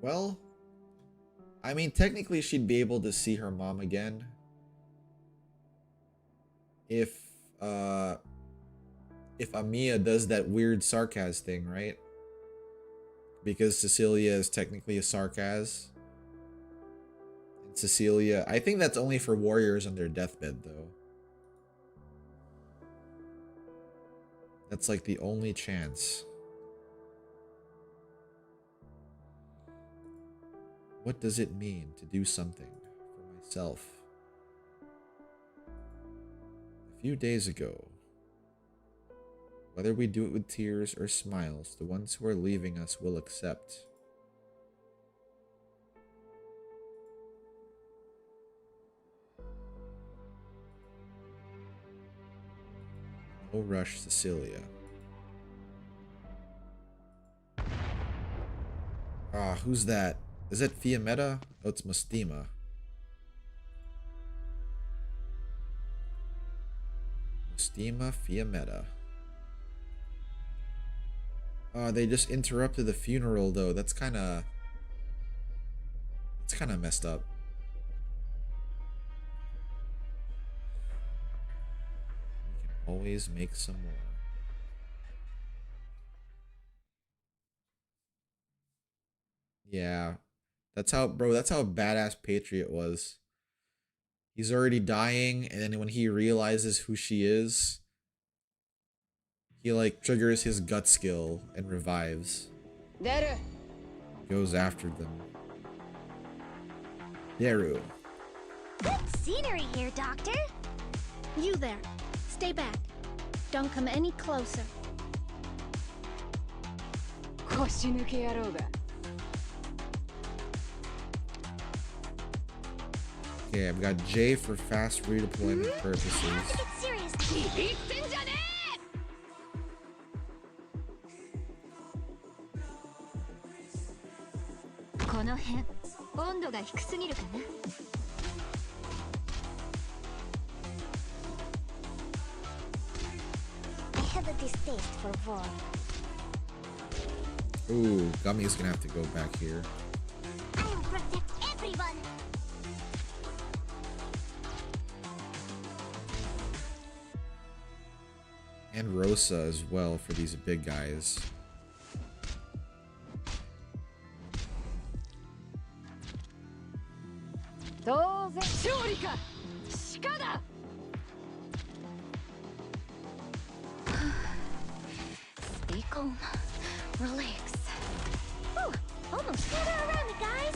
Well, I mean, technically she'd be able to see her mom again if Amia does that weird sarcasm thing, right? Because Cecilia is technically a sarcasm. And Cecilia, I think that's only for warriors on their deathbed, though. That's like the only chance. What does it mean to do something for myself? A few days ago, whether we do it with tears or smiles, the ones who are leaving us will accept. No rush, Cecilia. Ah, who's that? Is it Fiametta? Oh, it's Mustima. Mustima Fiametta. They just interrupted the funeral though. That's kind of messed up. We can always make some more. Yeah. That's how, bro, that's how badass Patriot was. He's already dying, and then when he realizes who she is, he like triggers his gut skill and revives. Goes after them. Deru. Good scenery here, Doctor. You there. Stay back. Don't come any closer. Okay, I've got J for fast redeployment purposes. Get serious. この辺温度が低すぎるかな。I have a distaste for war. Ooh, Gummy's gonna have to go back here. I'll protect everyone. And Rosa as well for these big guys. Stay calm. Relax. Ooh, almost gather around me, guys.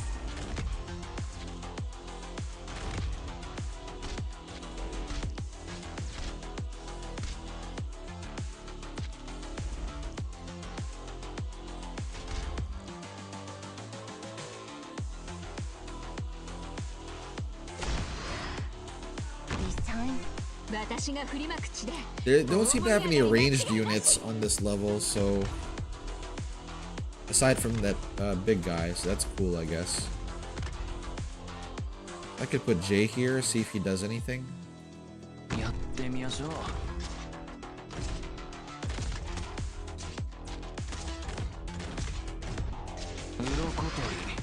This time, They don't seem to have any ranged units on this level, so aside from that big guy, so that's cool, I guess. I could put J here, see if he does anything. やってみましょう。鱗取り。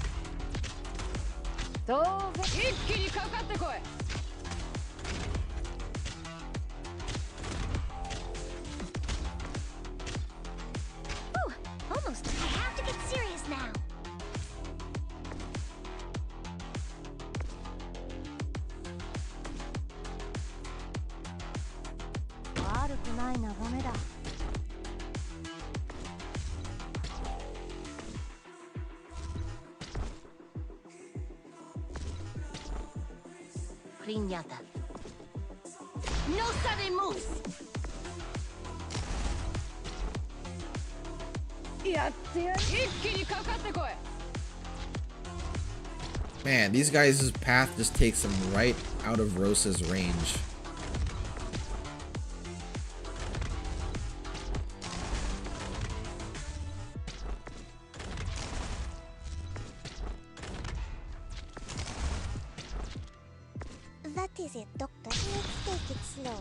当然一気にかかってこい。ooh, almost. I have to get serious now. Принято. No sabemos. やってやる。一気にかかってこい。 Man, these guys' path just takes them right out of Rosa's range. That is it, Doctor. Let's take it slow.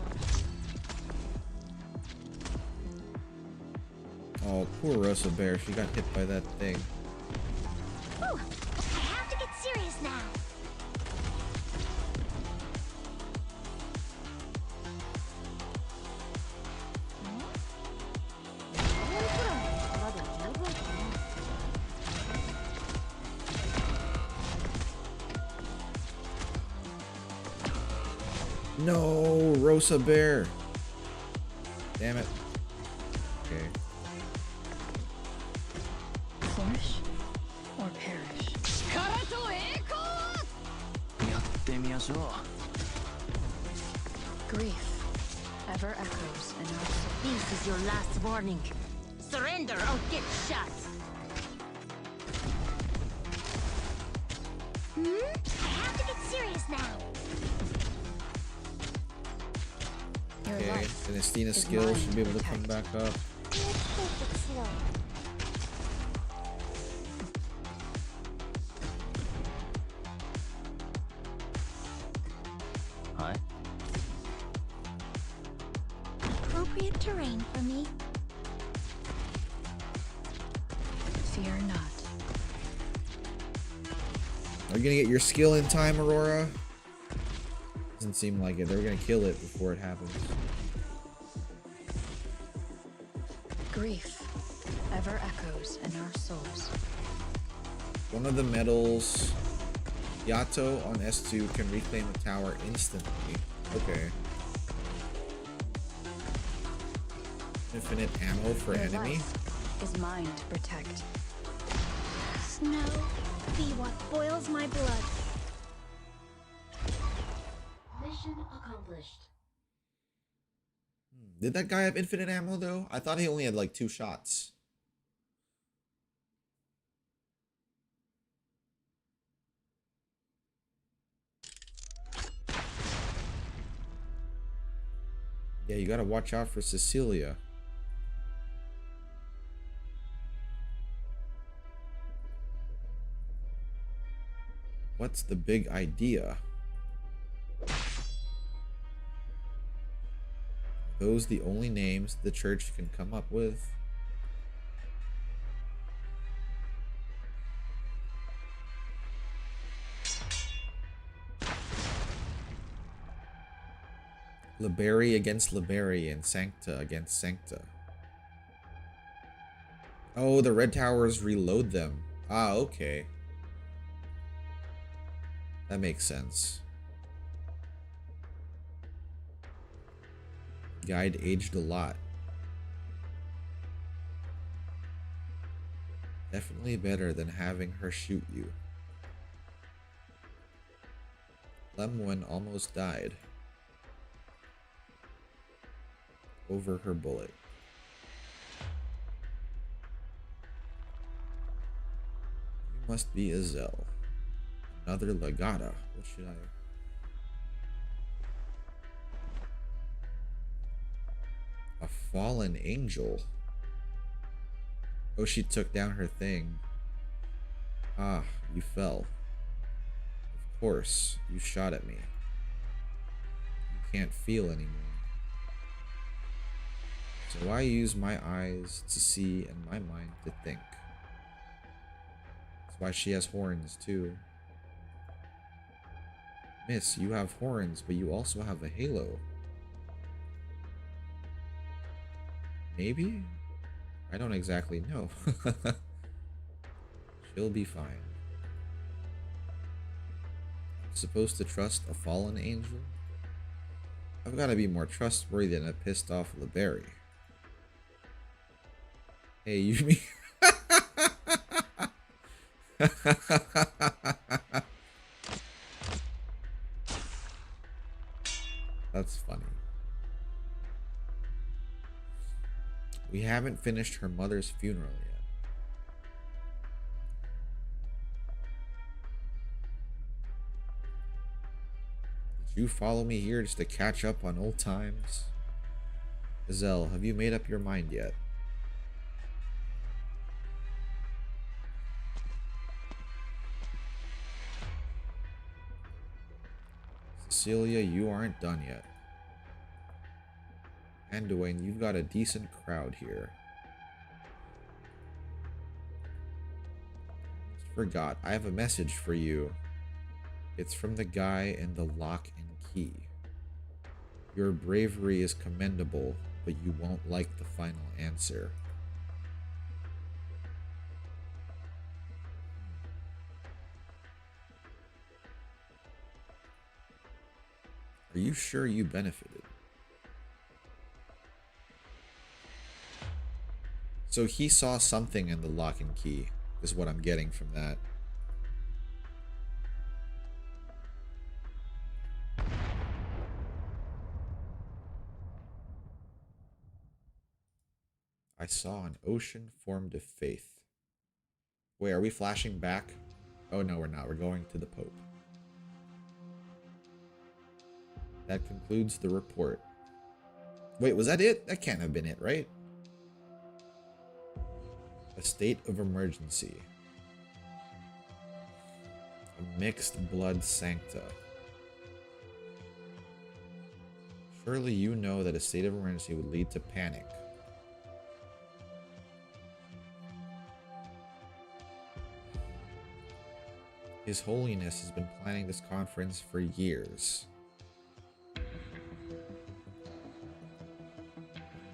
Oh, poor Rosa Bear. She got hit by that thing. Ooh, I have to get serious now. No, Rosa Bear. Damn it. Okay. Flourish or perish. 力と栄光を。やってみましょう。 Grief ever echoes in our soul. This is your last warning. Surrender or get shot. I have to get serious now. Your Okay, life Sinestina's is skill mine should be able to to come back protect. up. Let's take it slow. Hi. Appropriate terrain for me. Fear not. Are you gonna get your skill in time, Aurora? Doesn't seem like it. They're gonna kill it before it happens. Grief ever echoes in our souls. One of the medals, Yato on S2 can reclaim the tower instantly. Okay. Infinite ammo for Your enemy. life is mine to protect. Snow, be what boils my blood. Mission accomplished. Did that guy have infinite ammo though? I thought he only had like 2 shots. Yeah, you gotta watch out for Cecilia. What's the big idea? Are those the only names the church can come up with? Liberi against Liberi and Sancta against Sancta. Oh, the red towers reload them. Ah, okay. That makes sense. Guide aged a lot. Definitely better than having her shoot you. Lemwin almost died. Over her bullet. You must be Azel. Another Legata. What should I... A fallen angel. Oh, she took down her thing. Ah, you fell. Of course, you shot at me. You can't feel anymore. So I use my eyes to see and my mind to think. That's why she has horns too. Miss, you have horns, but you also have a halo. Maybe? I don't exactly know. She'll be fine. I'm supposed to trust a fallen angel? I've got to be more trustworthy than a pissed off Liberi. Hey, you mean... That's funny. We haven't finished her mother's funeral yet. Did you follow me here just to catch up on old times? Azel, have you made up your mind yet? Cecilia, you aren't done yet. And Dwayne, you've got a decent crowd here. Just forgot, I have a message for you. It's from the guy in the lock and key. Your bravery is commendable, but you won't like the final answer. Are you sure you benefited? So he saw something in the lock and key, is what I'm getting from that. I saw an ocean formed of faith. Wait, are we flashing back? Oh no, we're not. We're going to the Pope. That concludes the report. Wait, was that it? That can't have been it, right? A state of emergency. A mixed blood sancta. Surely you know that a state of emergency would lead to panic. His Holiness has been planning this conference for years.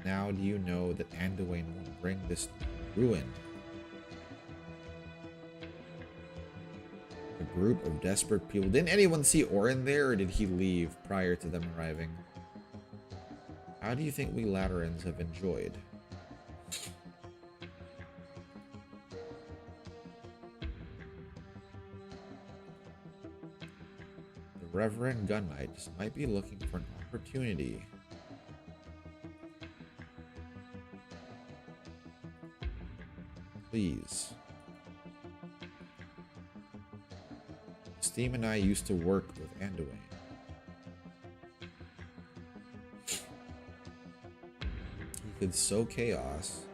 Now do you know that Anduin won't bring this ruin? group of desperate people. Didn't anyone see Orin there, or did he leave prior to them arriving? How do you think we Laterans have enjoyed? The Reverend Gunnight just might be looking for an opportunity. Please. Steam and I used to work with Anduin. He could sow chaos.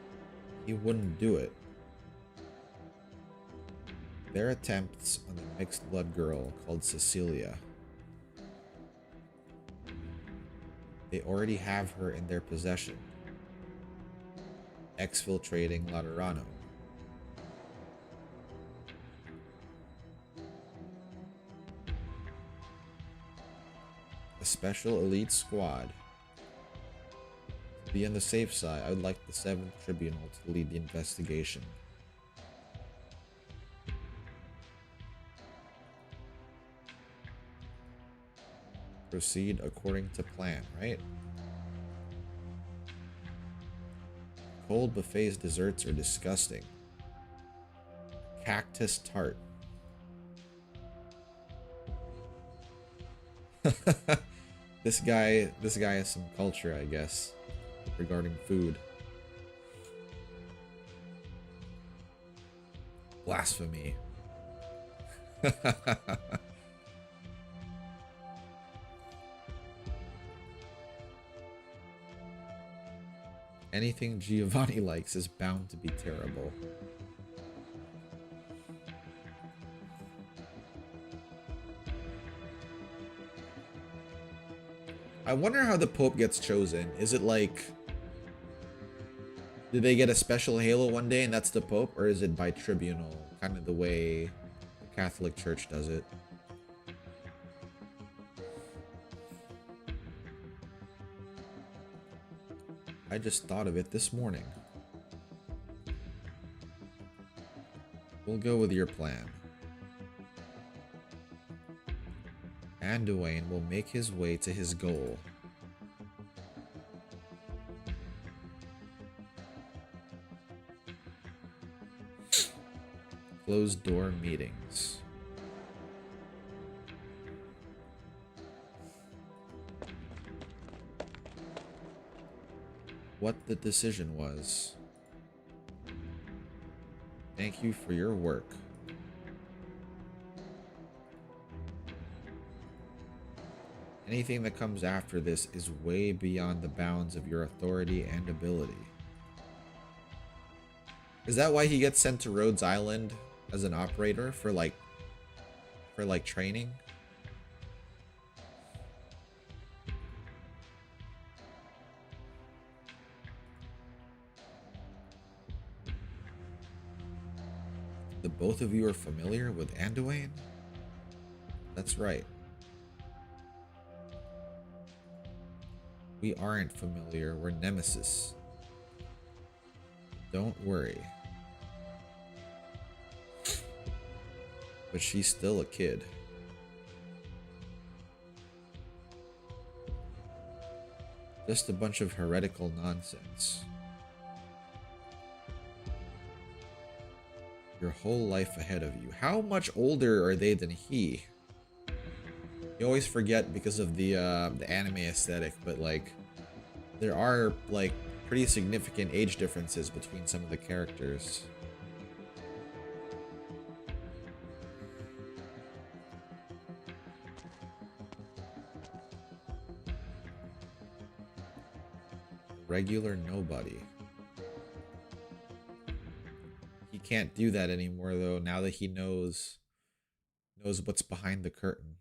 He wouldn't do it. Their attempts on the mixed blood girl called Cecilia. They already have her in their possession. Exfiltrating Laterano. A special elite squad. To be on the safe side, I would like the 7th Tribunal to lead the investigation. Proceed according to plan, right? Cold buffet's desserts are disgusting. Cactus tart. This guy has some culture, I guess, regarding food. Blasphemy. Anything Giovanni likes is bound to be terrible. I wonder how the Pope gets chosen. Is it like... do they get a special halo one day and that's the Pope? Or is it by tribunal? Kind of the way the Catholic Church does it. I just thought of it this morning. We'll go with your plan. Anduin will make his way to his goal. Closed door meetings. What the decision was. Thank you for your work. Anything that comes after this is way beyond the bounds of your authority and ability. Is that why he gets sent to Rhodes Island as an operator for like training? The both of you are familiar with Anduin? That's right. We aren't familiar, we're nemesis. Don't worry. But she's still a kid. Just a bunch of heretical nonsense. Your whole life ahead of you. How much older are they than he? You always forget because of the anime aesthetic, but like there are like pretty significant age differences between some of the characters. Regular nobody. He can't do that anymore though, now that he knows what's behind the curtain.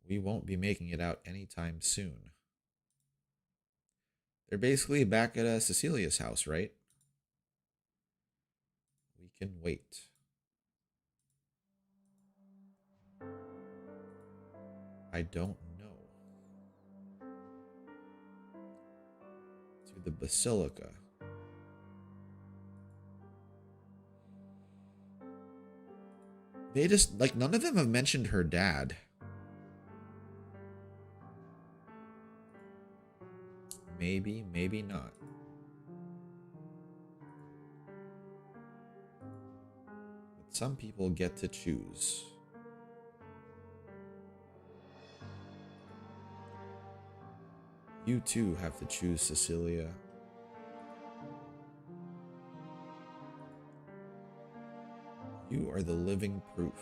We won't be making it out anytime soon. They're basically back at Cecilia's house, right? We can wait. I don't know. To the Basilica. They just, like, none of them have mentioned her dad. Maybe, maybe not. But some people get to choose. You too have to choose, Cecilia. You are the living proof.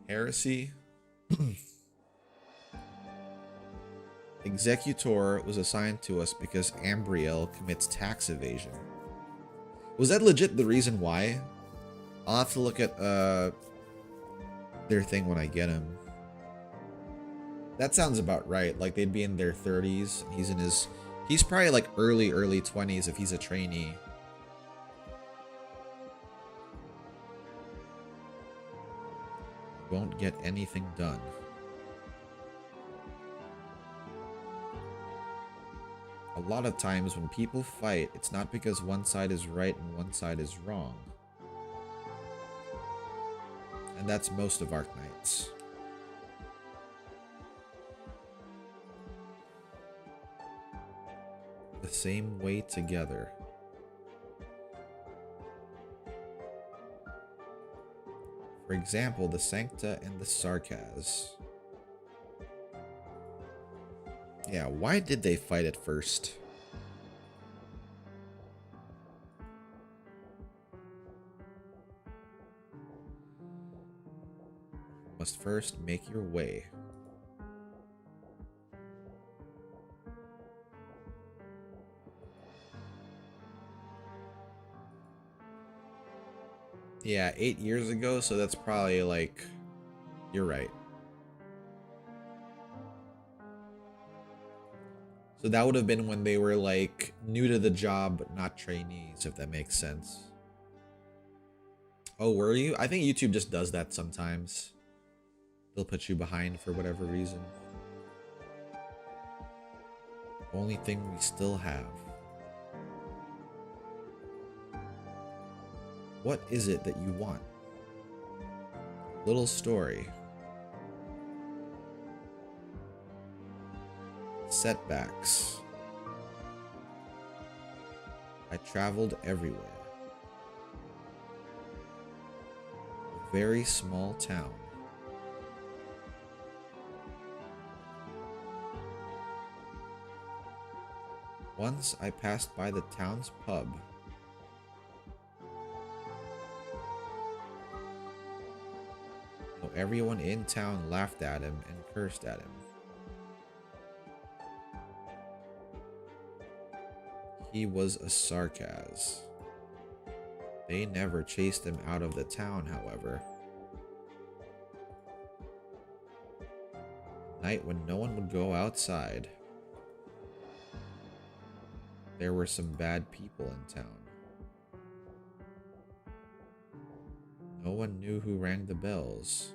Heresy. Executor was assigned to us because Ambriel commits tax evasion. Was that legit the reason why? I'll have to look at their thing when I get him. That sounds about right. Like they'd be in their 30s. He's probably like early 20s if he's a trainee. Won't get anything done. A lot of times when people fight, it's not because one side is right and one side is wrong. And that's most of Arknights. The same way together. For example, the Sancta and the Sarkaz. Yeah, why did they fight at first? Must first make your way. Yeah, 8 years ago, so that's probably like, you're right. So that would have been when they were like new to the job, but not trainees, if that makes sense. Oh, were you? I think YouTube just does that sometimes. They'll put you behind for whatever reason. Only thing we still have. What is it that you want? Little story. Setbacks. I traveled everywhere. A very small town. Once I passed by the town's pub. Everyone in town laughed at him and cursed at him. He was a Sarkaz. They never chased him out of the town, however. Night when no one would go outside. There were some bad people in town. No one knew who rang the bells.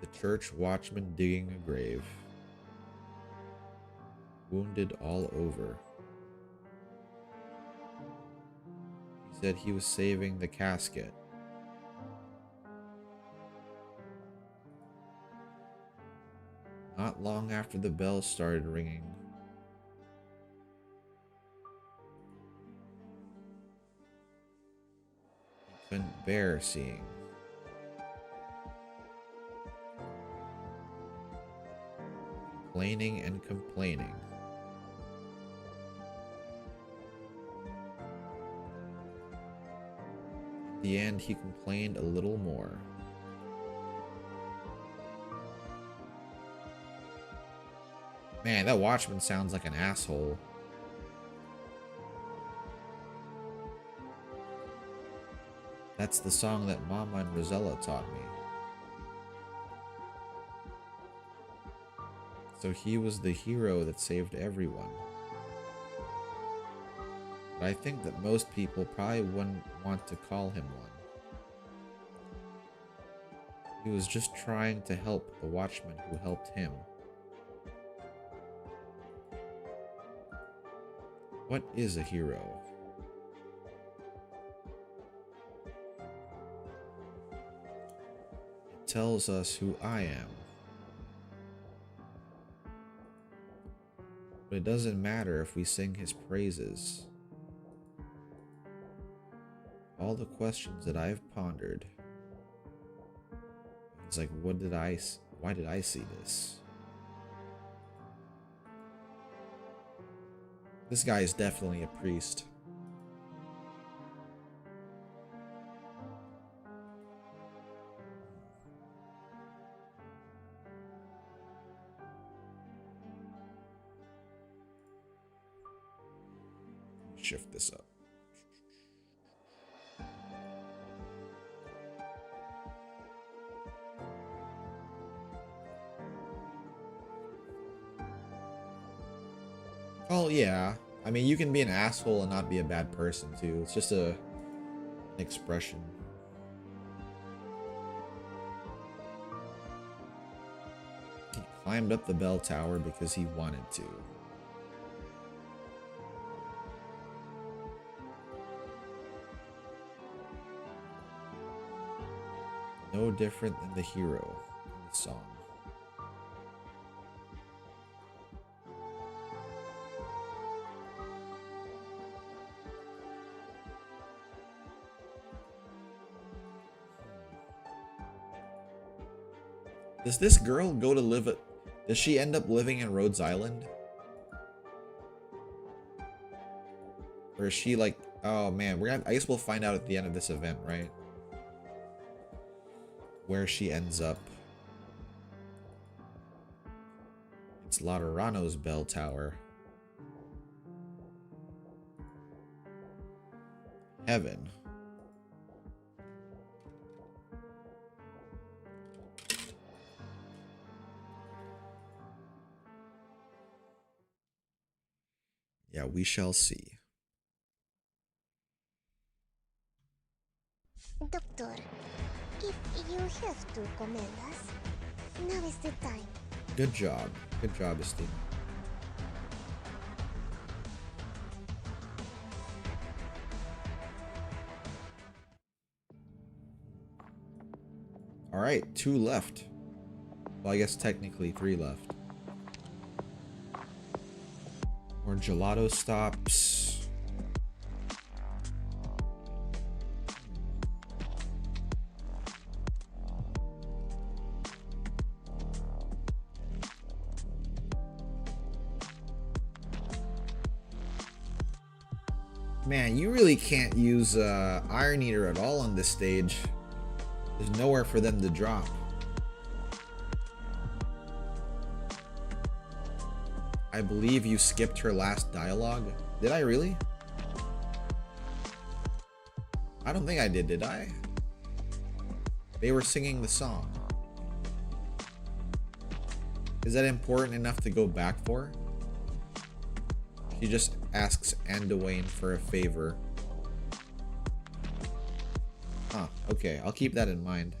The church watchman digging a grave. Wounded all over. He said he was saving the casket. Not long after the bells started ringing, he couldn't bear seeing. Complaining and complaining. In the end, he complained a little more. Man, that watchman sounds like an asshole. That's the song that Mama and Rosella taught me. So he was the hero that saved everyone. But I think that most people probably wouldn't want to call him one. He was just trying to help the watchman who helped him. What is a hero? It tells us who I am. But it doesn't matter if we sing his praises. All the questions that I've pondered. It's like, why did I see this? This guy is definitely a priest. Shift this up. Oh yeah, I mean you can be an asshole and not be a bad person too. It's just an expression. He climbed up the bell tower because he wanted to. No different than the hero in the song. Does this girl go to live at... Does she end up living in Rhodes Island? Or is she like... Oh man, we're gonna... I guess we'll find out at the end of this event, right? Where she ends up. It's Laterano's bell tower. Heaven. Yeah, we shall see. Doctor, if you have to command us, now is the time. Good job. Good job, Esteem. Alright, 2 left. Well, I guess technically 3 left. More gelato stops. Man, you really can't use Iron Eater at all on this stage. There's nowhere for them to drop. I believe you skipped her last dialogue. Did I really? I don't think I did I? They were singing the song. Is that important enough to go back for? She just asks Anduin for a favor. Huh, okay, I'll keep that in mind.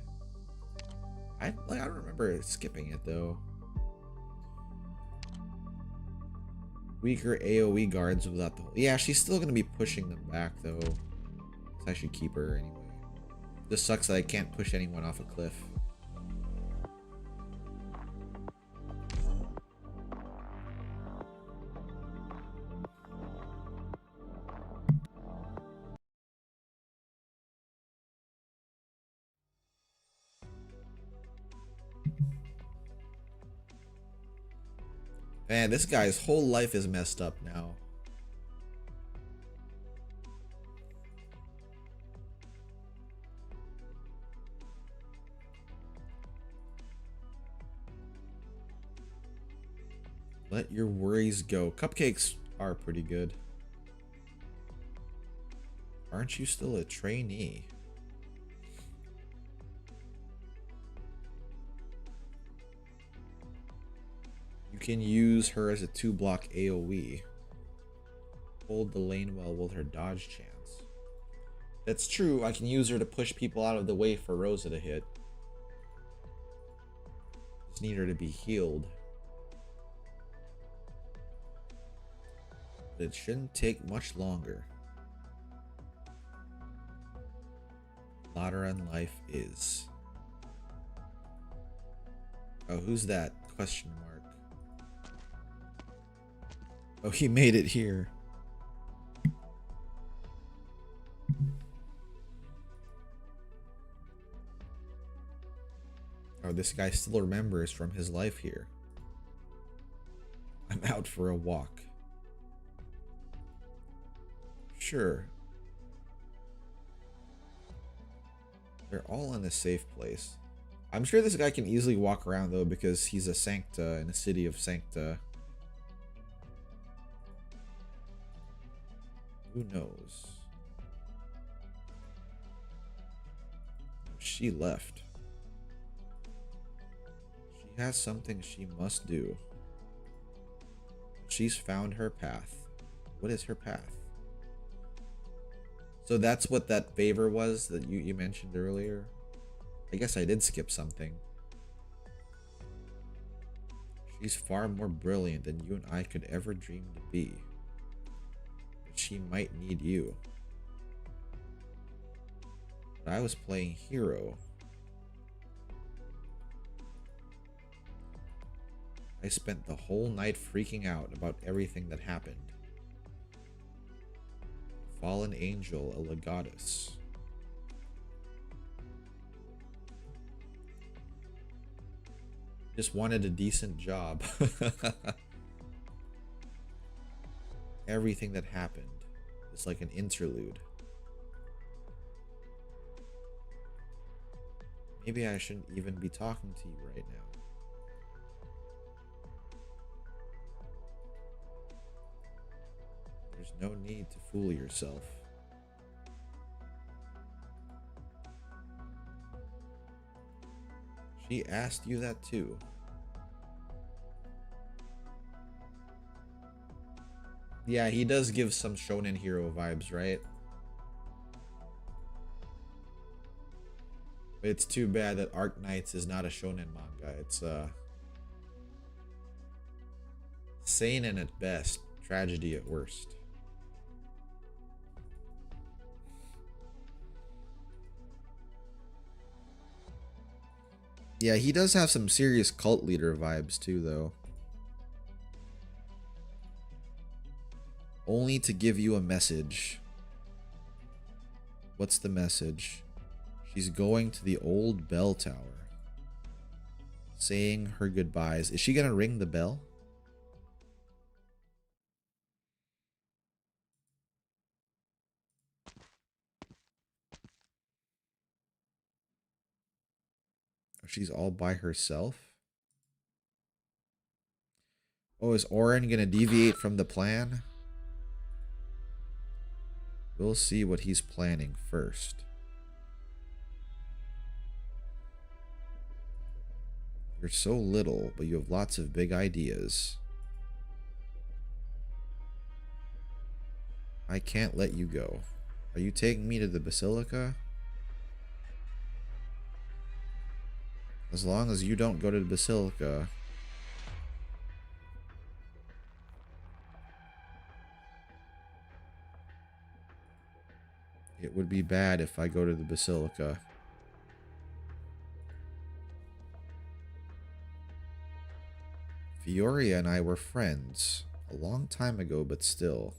I don't remember skipping it though. Weaker AoE guards without the... Yeah, she's still gonna be pushing them back though. So I should keep her anyway. Just sucks that I can't push anyone off a cliff. Man, this guy's whole life is messed up now. Let your worries go. Cupcakes are pretty good. Aren't you still a trainee? You can use her as a 2-block AoE. Hold the lane well with her dodge chance. That's true, I can use her to push people out of the way for Rosa to hit. Just need her to be healed. But it shouldn't take much longer. Modern life is. Oh, who's that? Question mark. Oh, he made it here. Oh, this guy still remembers from his life here. I'm out for a walk. Sure. They're all in a safe place. I'm sure this guy can easily walk around though because he's a Sancta in a city of Sancta. Who knows? She left. She has something she must do. She's found her path. What is her path? So that's what that favor was that you mentioned earlier. I guess I did skip something. She's far more brilliant than you and I could ever dream to be. But she might need you. But I was playing hero. I spent the whole night freaking out about everything that happened. Fallen angel, a legatus. Just wanted a decent job. Everything that happened is like an interlude. Maybe I shouldn't even be talking to you right now. There's no need to fool yourself. She asked you that too. Yeah, he does give some shonen hero vibes, right? But it's too bad that Arknights is not a shonen manga. It's seinen at best, tragedy at worst. Yeah, he does have some serious cult leader vibes too, though. Only to give you a message. What's the message? She's going to the old bell tower. Saying her goodbyes. Is she gonna ring the bell? She's all by herself? Oh, is Oren gonna deviate from the plan? We'll see what he's planning first. You're so little, but you have lots of big ideas. I can't let you go. Are you taking me to the Basilica? As long as you don't go to the Basilica. It would be bad if I go to the Basilica. Fioria and I were friends. A long time ago, but still.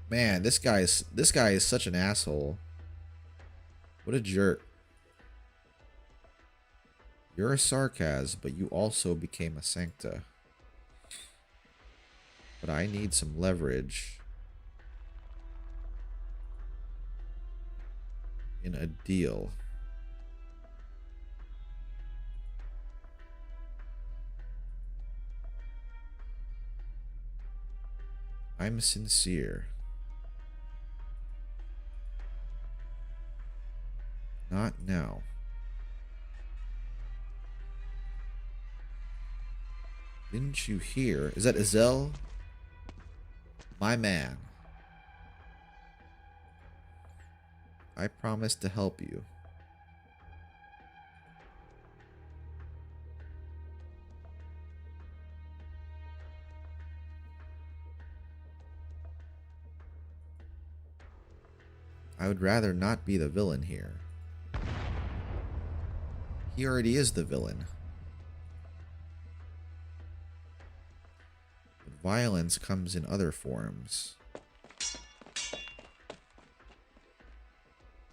Man, this guy is such an asshole. What a jerk. You're a Sarkaz, but you also became a Sancta. But I need some leverage in a deal. I'm sincere. Not now. Didn't you hear? Is that Azel? My man. I promise to help you. I would rather not be the villain here. He already is the villain. But violence comes in other forms.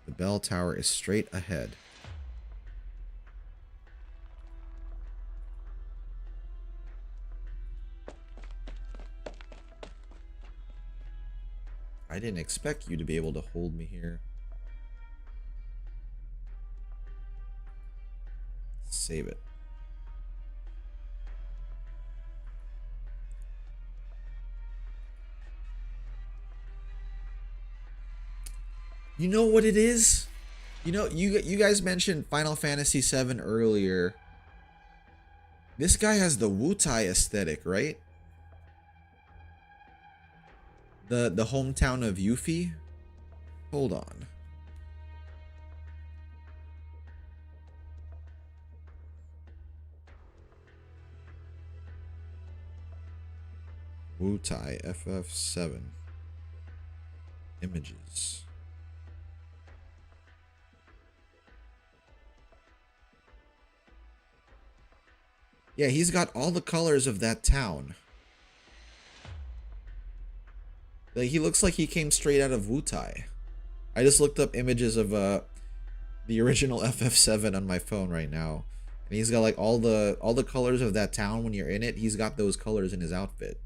The bell tower is straight ahead. I didn't expect you to be able to hold me here. Save it. You know what it is? You know, you guys mentioned Final Fantasy VII earlier. This guy has the Wutai aesthetic, right? The hometown of Yuffie? Hold on. Wutai FF7 images. Yeah, he's got all the colors of that town. Like, he looks like he came straight out of Wutai. I just looked up images of the original FF7 on my phone right now. And he's got like all the colors of that town when you're in it. He's got those colors in his outfit.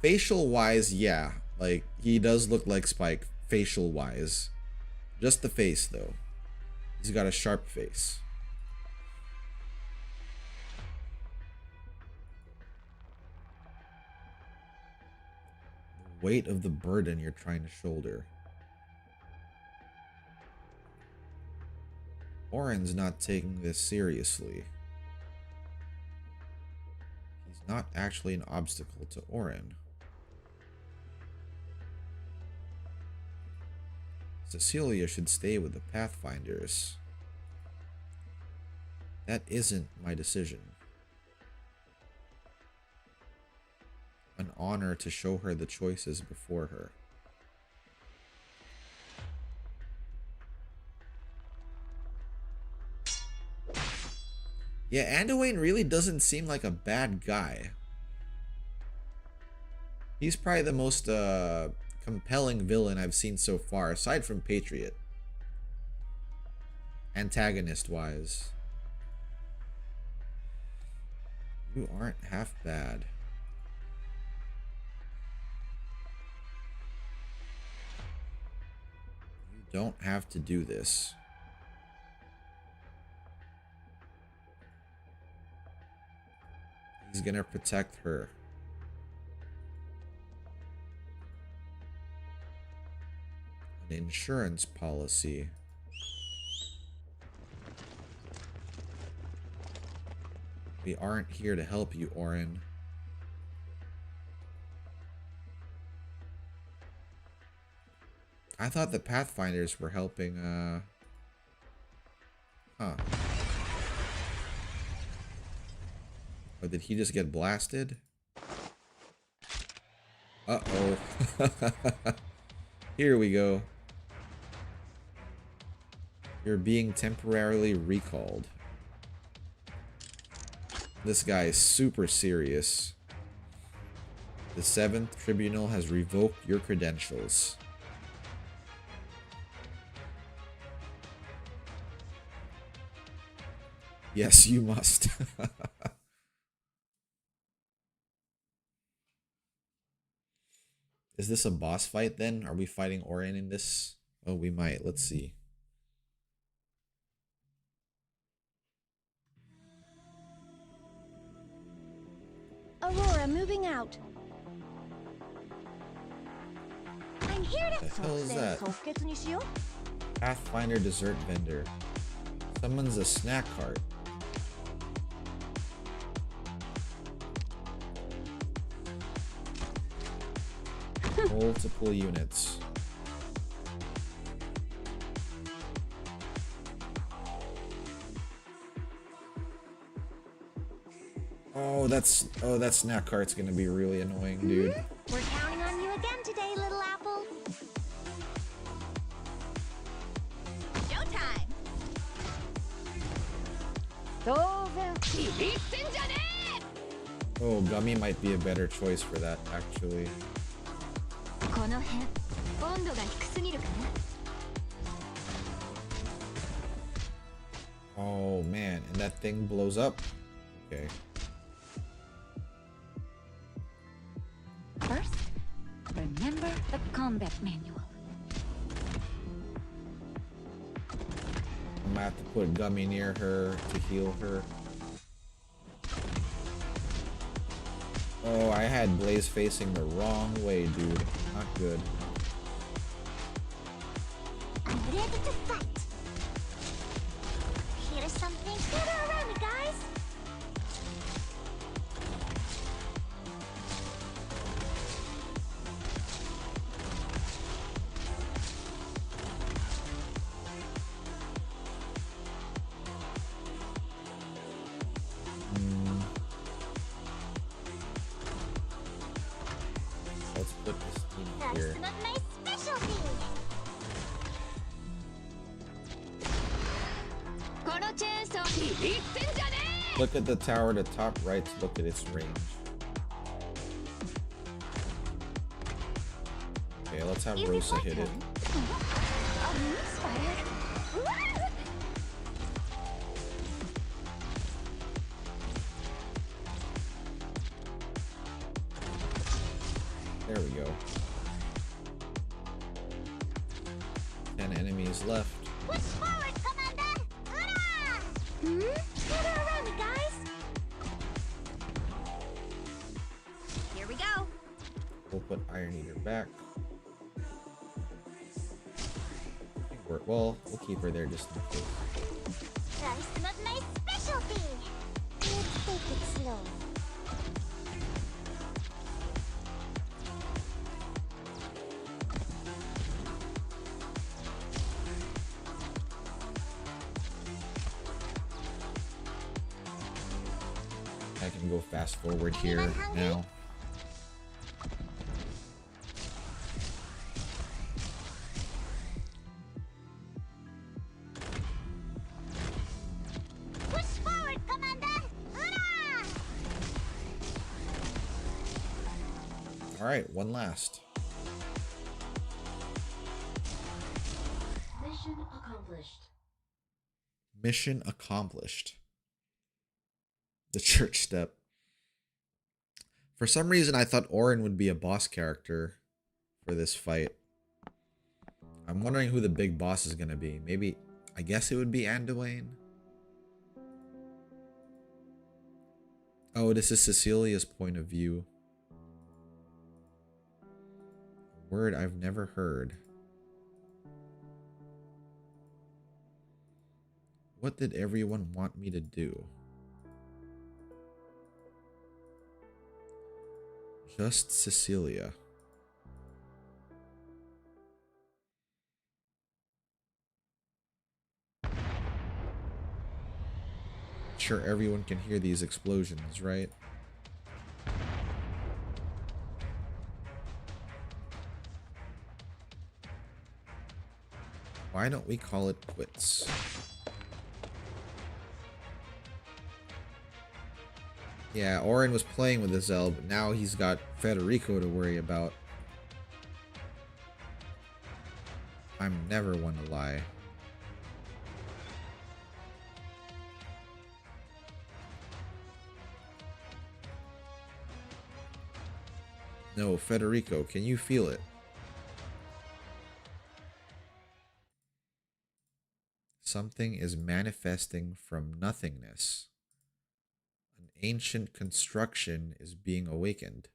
Facial wise, yeah. Like, he does look like Spike facial wise. Just the face though. He's got a sharp face. The weight of the burden you're trying to shoulder. Oren's not taking this seriously. He's not actually an obstacle to Oren. Cecilia should stay with the Pathfinders. That isn't my decision. An honor to show her the choices before her. Yeah, Anduin really doesn't seem like a bad guy. He's probably the most compelling villain I've seen so far, aside from Patriot. Antagonist-wise. You aren't half bad. You don't have to do this. He's gonna protect her. An insurance policy. We aren't here to help you, Oren. I thought the Pathfinders were helping, Huh. Or did he just get blasted? Uh-oh. Here we go. You're being temporarily recalled. This guy is super serious. The 7th Tribunal has revoked your credentials. Yes, you must. Is this a boss fight then? Are we fighting Oren in this? Oh, we might. Let's see. Aurora moving out. I'm here to... What the hell is that? 即決にしよう。 Pathfinder dessert vendor. Summons a snack cart. Multiple units. that snack cart's gonna be really annoying, dude. We're counting on you again today, little apple. Showtime. Oh, gummy might be a better choice for that, actually. Oh man, and that thing blows up. Okay. First, remember the combat manual. I'm gonna have to put gummy near her to heal her. Oh, I had Blaze facing the wrong way, dude. Not good. I'm ready to fight. Here's something. Gather around me, guys. Let's put this team That's here. some of my specialty. Look at the tower to top right to look at its range. Okay, let's have Rosa hit it. There we go. 10 enemies left. Push forward, Commander! Hurrah! Gather around me, guys! Here we go. We'll put Iron Eater back. Well, we'll keep her there just in case. Try some of my specialty. Let's take it slow. I can go fast forward here now. Push forward, Commander! Hurrah! Alright, one last. Mission accomplished. Mission accomplished. The church step. For some reason, I thought Orin would be a boss character for this fight. I'm wondering who the big boss is going to be. Maybe, I guess it would be Anduin. Oh, this is Cecilia's point of view. A word I've never heard. What did everyone want me to do? Just Cecilia. Sure, everyone can hear these explosions, right? Why don't we call it quits? Yeah, Orin was playing with the Zell, but now he's got Federico to worry about. I'm never one to lie. No, Federico, can you feel it? Something is manifesting from nothingness. An ancient construction is being awakened.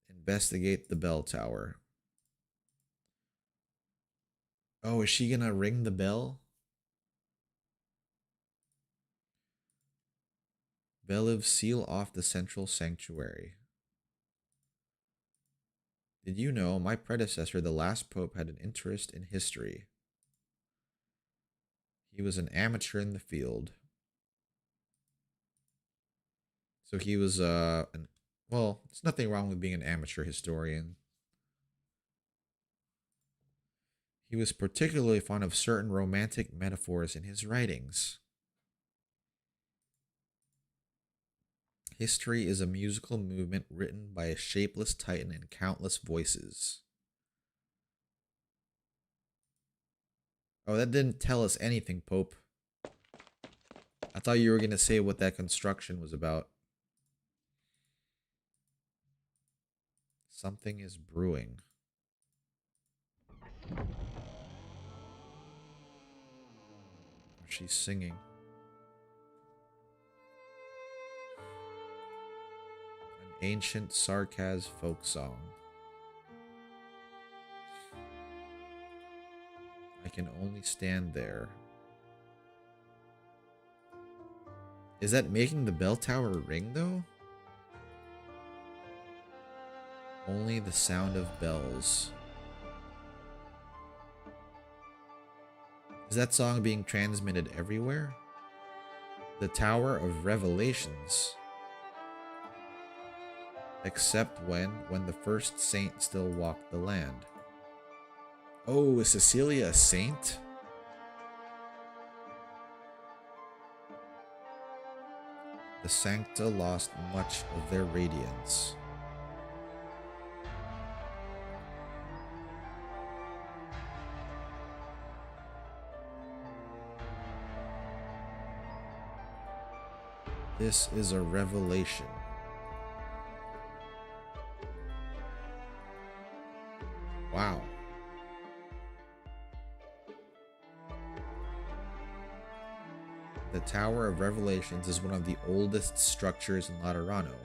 Investigate the bell tower. Oh, is she gonna ring the bell? Beliv, seal off the central sanctuary. Did you know my predecessor, the last pope, had an interest in history? He was an amateur in the field. So he was well, there's nothing wrong with being an amateur historian. He was particularly fond of certain romantic metaphors in his writings. History is a musical movement written by a shapeless titan and countless voices. Oh, that didn't tell us anything, Pope. I thought you were going to say what that construction was about. Something is brewing. She's singing. An ancient sarcasm folk song. I can only stand there. Is that making the bell tower ring, though? Only the sound of bells. Is that song being transmitted everywhere? The Tower of Revelations. Except when the first saint still walked the land. Oh, is Cecilia a saint? The Sancta lost much of their radiance. This is a revelation. Wow. The Tower of Revelations is one of the oldest structures in Laterano.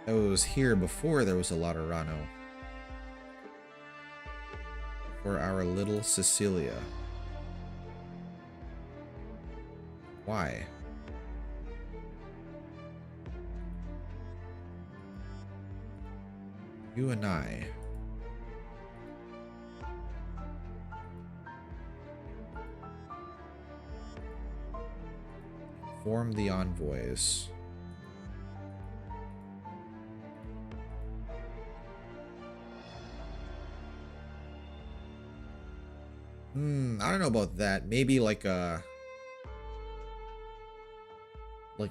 It was here before there was a Laterano. For our little Cecilia. Why? You and I. Inform the envoys. I don't know about that. Maybe like a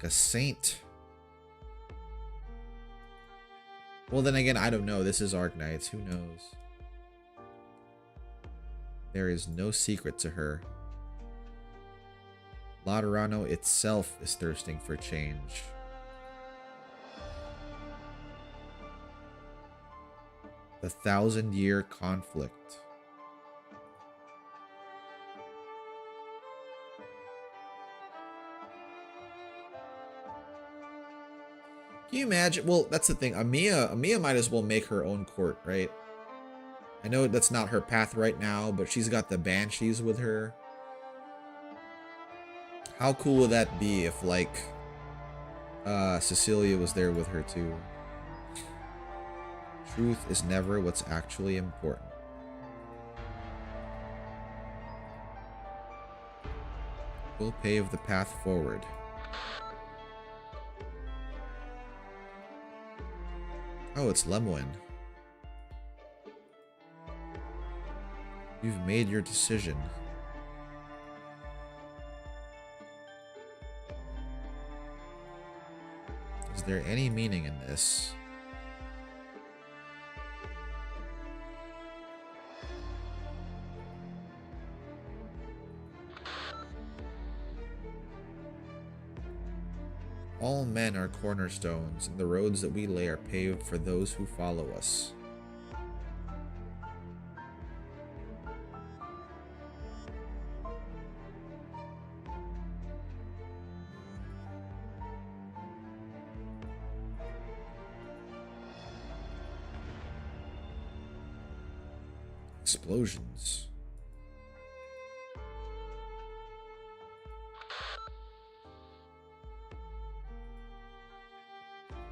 saint. Well, then again, I don't know. This is Arknights. Who knows? There is no secret to her. Laterano itself is thirsting for change. The 1,000-year conflict. Can you imagine? Well, that's the thing. Amiya might as well make her own court, right? I know that's not her path right now, but she's got the banshees with her. How cool would that be if, like, Cecilia was there with her too? Truth is never what's actually important. We'll pave the path forward. Oh, it's Lemoine. You've made your decision. Is there any meaning in this? All men are cornerstones, and the roads that we lay are paved for those who follow us. Explosions.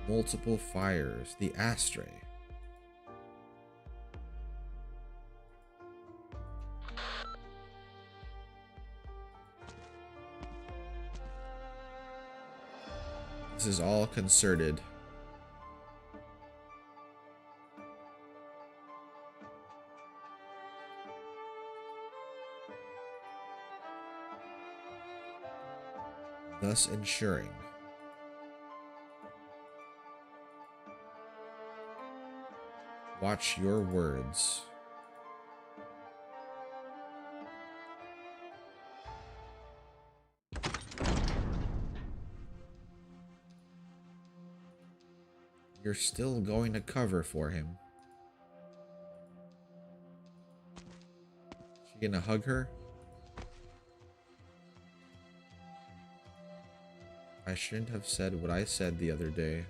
Multiple fires. The Astray. This is all concerted. Thus ensuring watch your words. You're still going to cover for him. She gonna hug her? I shouldn't have said what I said the other day.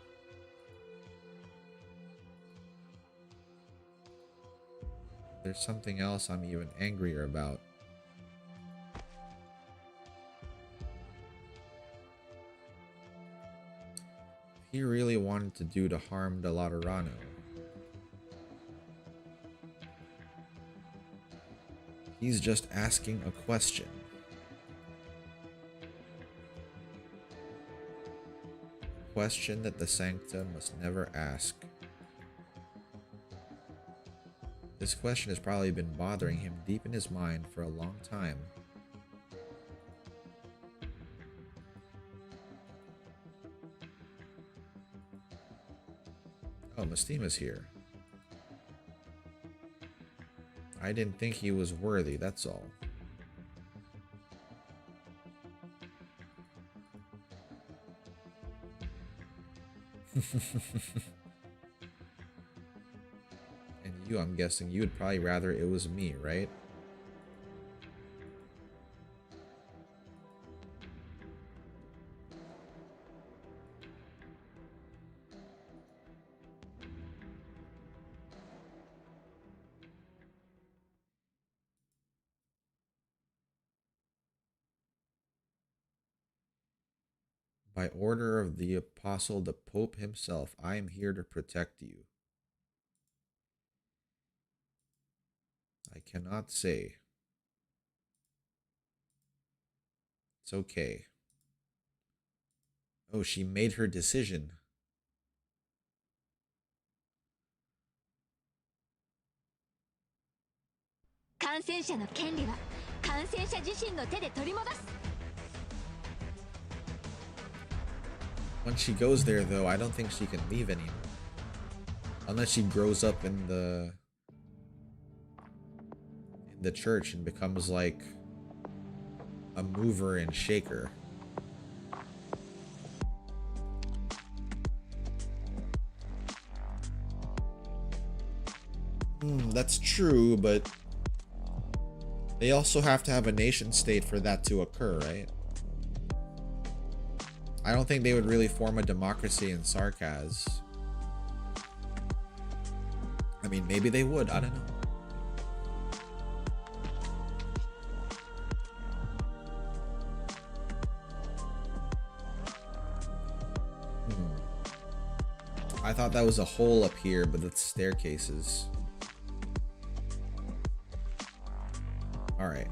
There's something else I'm even angrier about. He really wanted to do to harm the Laterano. He's just asking a question. A question that the Sancta must never ask. This question has probably been bothering him deep in his mind for a long time. Oh, Mystima's here. I didn't think he was worthy, that's all. And you, I'm guessing you would probably rather it was me, right? By order of the Apostle, the Pope himself, I am here to protect you. I cannot say. It's okay. Oh, she made her decision. When she goes there, though, I don't think she can leave anymore. Unless she grows up in the church and becomes like a mover and shaker. That's true, but they also have to have a nation state for that to occur, right? I don't think they would really form a democracy in Sarkaz. I mean, maybe they would, I don't know. I thought that was a hole up here, but it's staircases. Alright.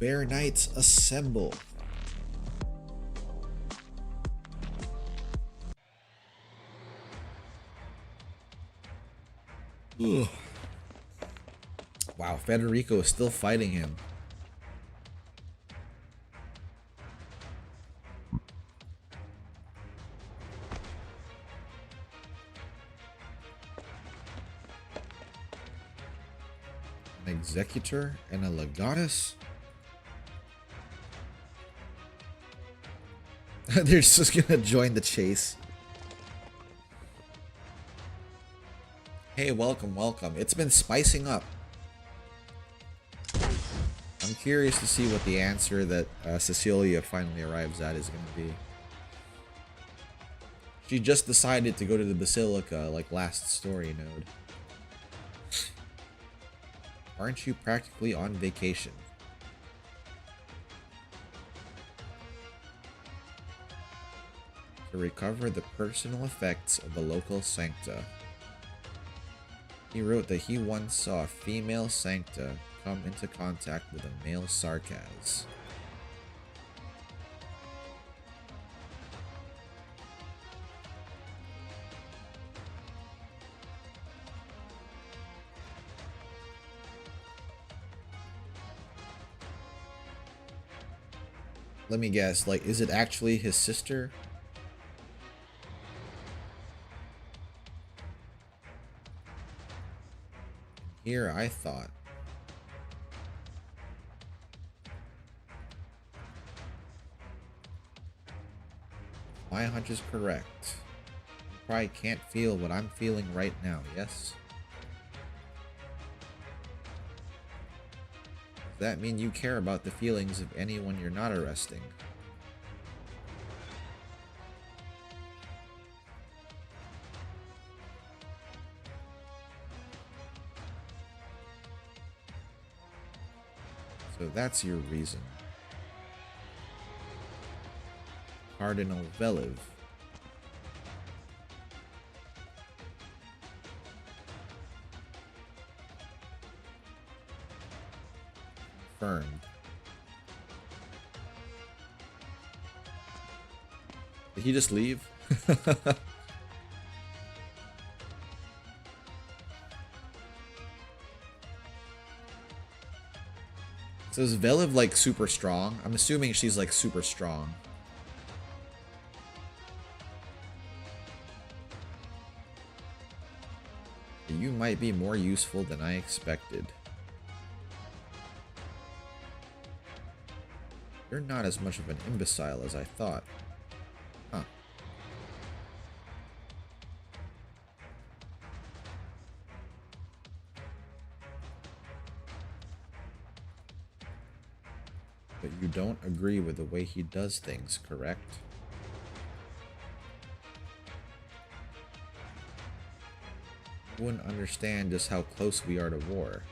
Bearknights assemble. Ugh. Wow, Federico is still fighting him. An executor and a legatus? They're just gonna join the chase. Hey, welcome, welcome. It's been spicing up. I'm curious to see what the answer that Cecilia finally arrives at is going to be. She just decided to go to the Basilica like last story node. Aren't you practically on vacation? To recover the personal effects of the local sancta. He wrote that he once saw a female sancta come into contact with a male sarcas. Let me guess, like, is it actually his sister? Here I thought. My hunch is correct. You probably can't feel what I'm feeling right now, yes? Does that mean you care about the feelings of anyone you're not arresting? So that's your reason. Cardinal Veliv. Confirmed. Did he just leave? So is Veliv like super strong? I'm assuming she's like super strong. You might be more useful than I expected. You're not as much of an imbecile as I thought. Huh. But you don't agree with the way he does things, correct? You wouldn't understand just how close we are to war.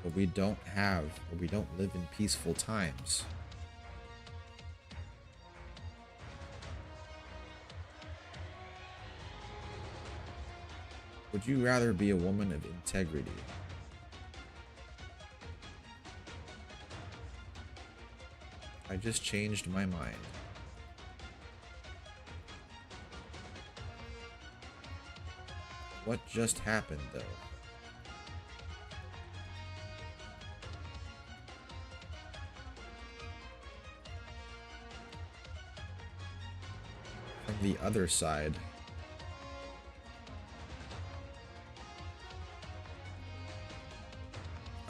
But we don't live in peaceful times. Would you rather be a woman of integrity? I just changed my mind. What just happened, though? From the other side.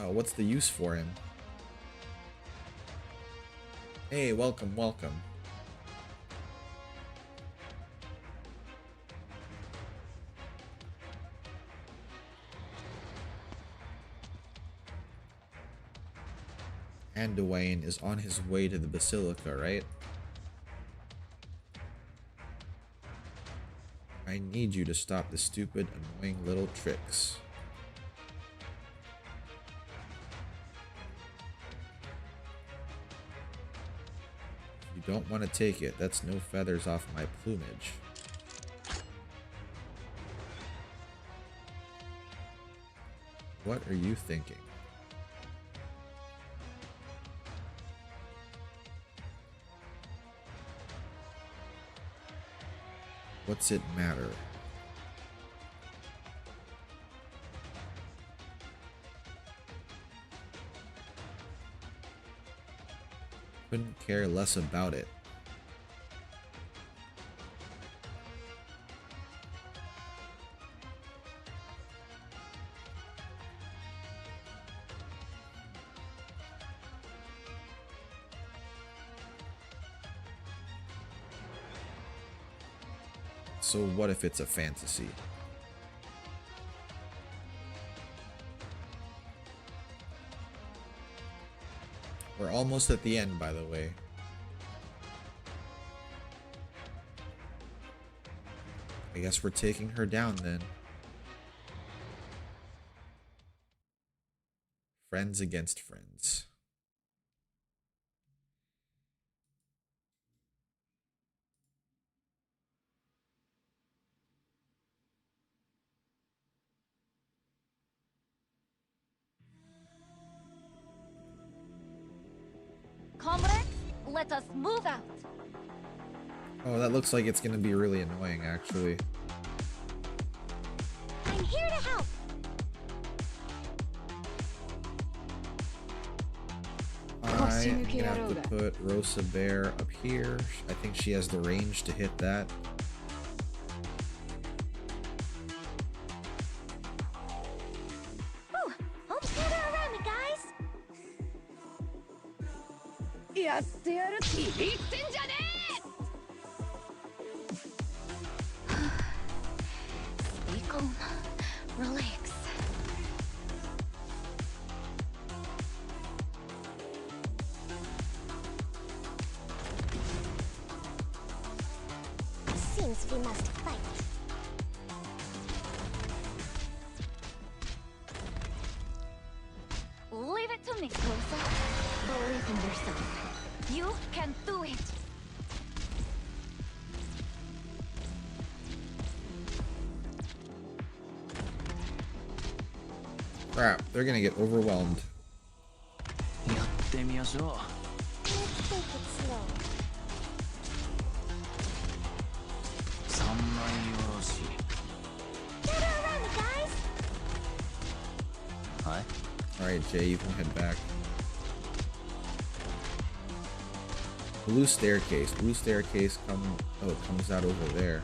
Oh, what's the use for him? Hey, welcome, welcome. And Dwayne is on his way to the Basilica, right? I need you to stop the stupid, annoying little tricks. If you don't want to take it, that's no feathers off my plumage. What are you thinking? What's it matter? Couldn't care less about it. So what if it's a fantasy? We're almost at the end, by the way. I guess we're taking her down then. Friends against friends. let us move out. Oh, that looks like it's gonna be really annoying, actually. I'm here to help. I'm gonna have to put Rosa Bear up here. I think she has the range to hit that. Whew, hope you're around me, guys. やってやるって言ってんじゃねえ Stay calm. Relax. Seems we must fight. Leave it to me, Rosa. Believe in yourself. You can do it. Crap, they're gonna get overwhelmed. やってみましょう Let's take it slow. 3枚よろしい Get around me, guys. はい Alright, Jay, you can head back. Blue staircase. Blue staircase comes out over there.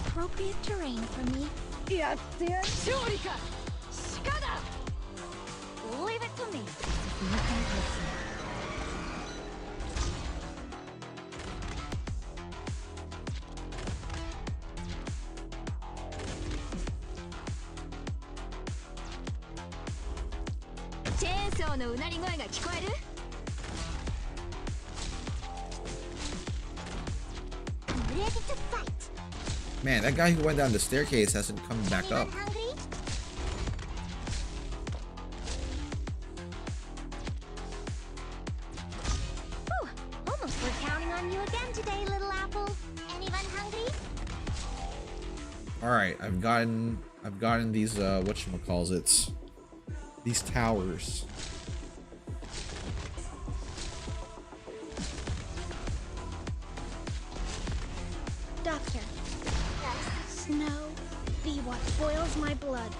Appropriate terrain for me. やってやる勝利か鹿だ Leave it to me. Nothing personal. Chainsaw のうなり声が聞こえる I'm ready to fight. Man, that guy who went down the staircase hasn't come back up. Anyone hungry? Whew, almost we're counting on you again today, little apple. Anyone hungry? Alright, I've gotten these whatchamacallits. These towers. Doctor, snow be what boils my blood.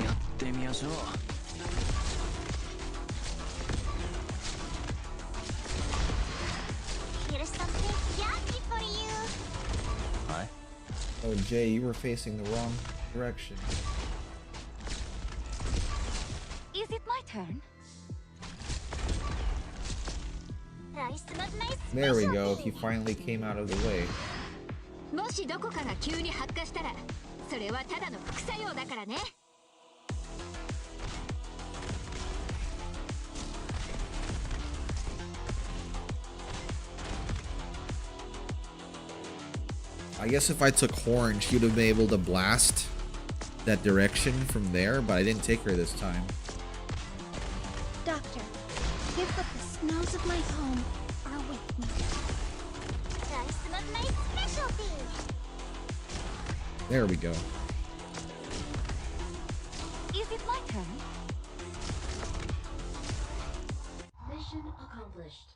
やってみましょう Here's something yummy for you. はい Oh, Jay, you were facing the wrong direction. Is it my turn? There we go. He finally came out of the way. もしどこかが急に発火したらそれはただの副作用だからね I guess if I took Horn, she would have been able to blast that direction from there, but I didn't take her this time. Doctor, give what the snows of my home are with me. Try some of my specialty. There we go. Is it my turn? Mission accomplished.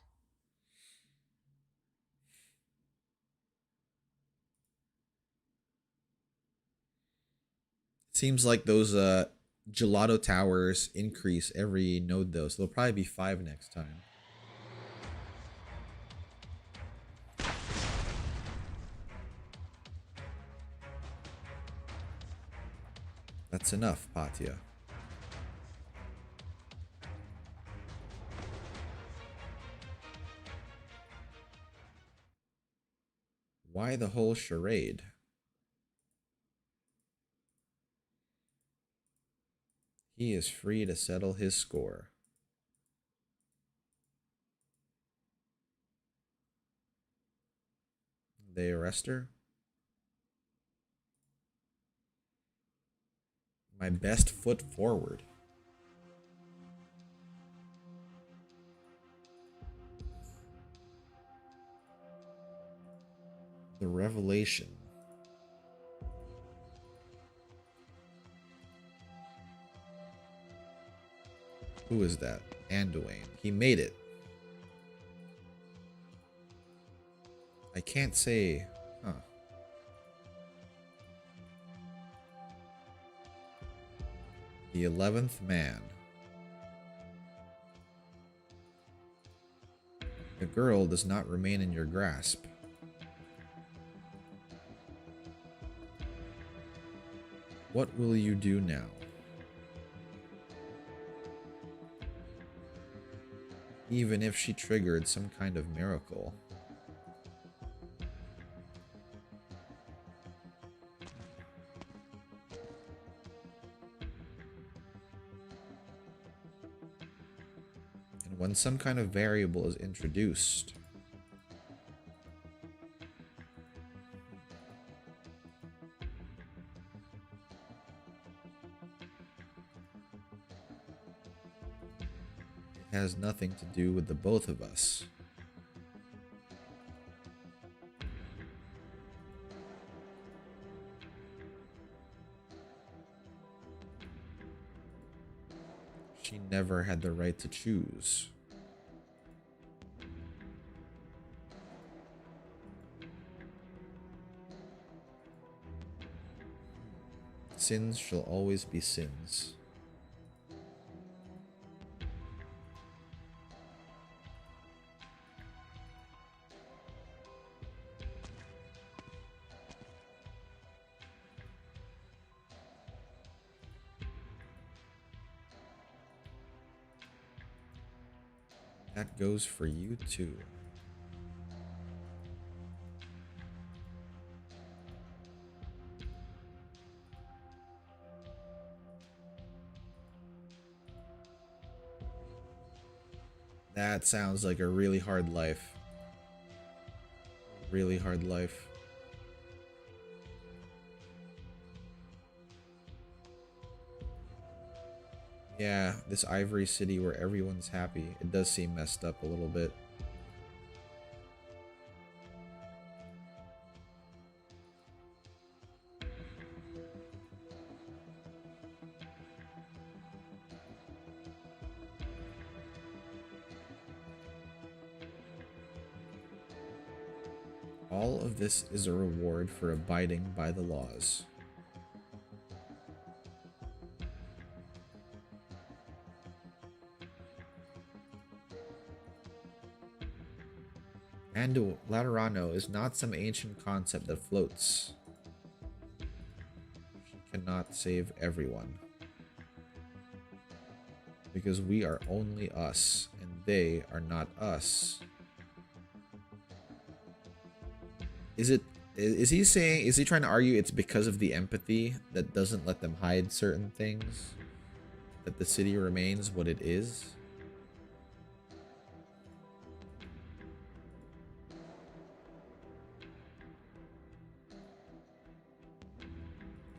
Seems like those gelato towers increase every node though, so there'll probably be 5 next time. That's enough, Patya. Why the whole charade? He is free to settle his score. They arrest her? My best foot forward. The revelation. Who is that? Anduane. He made it. I can't say, huh. The 11th man. The girl does not remain in your grasp. What will you do now? Even if she triggered some kind of miracle. And when some kind of variable is introduced, it has nothing to do with the both of us. She never had the right to choose. Sins shall always be sins. That goes for you too. That sounds like a really hard life. Really hard life. Yeah, this Ivory City where everyone's happy. It does seem messed up a little bit. All of this is a reward for abiding by the laws. And Laterano is not some ancient concept that floats. She cannot save everyone. Because we are only us, and they are not us. Is he trying to argue it's because of the empathy that doesn't let them hide certain things? That the city remains what it is?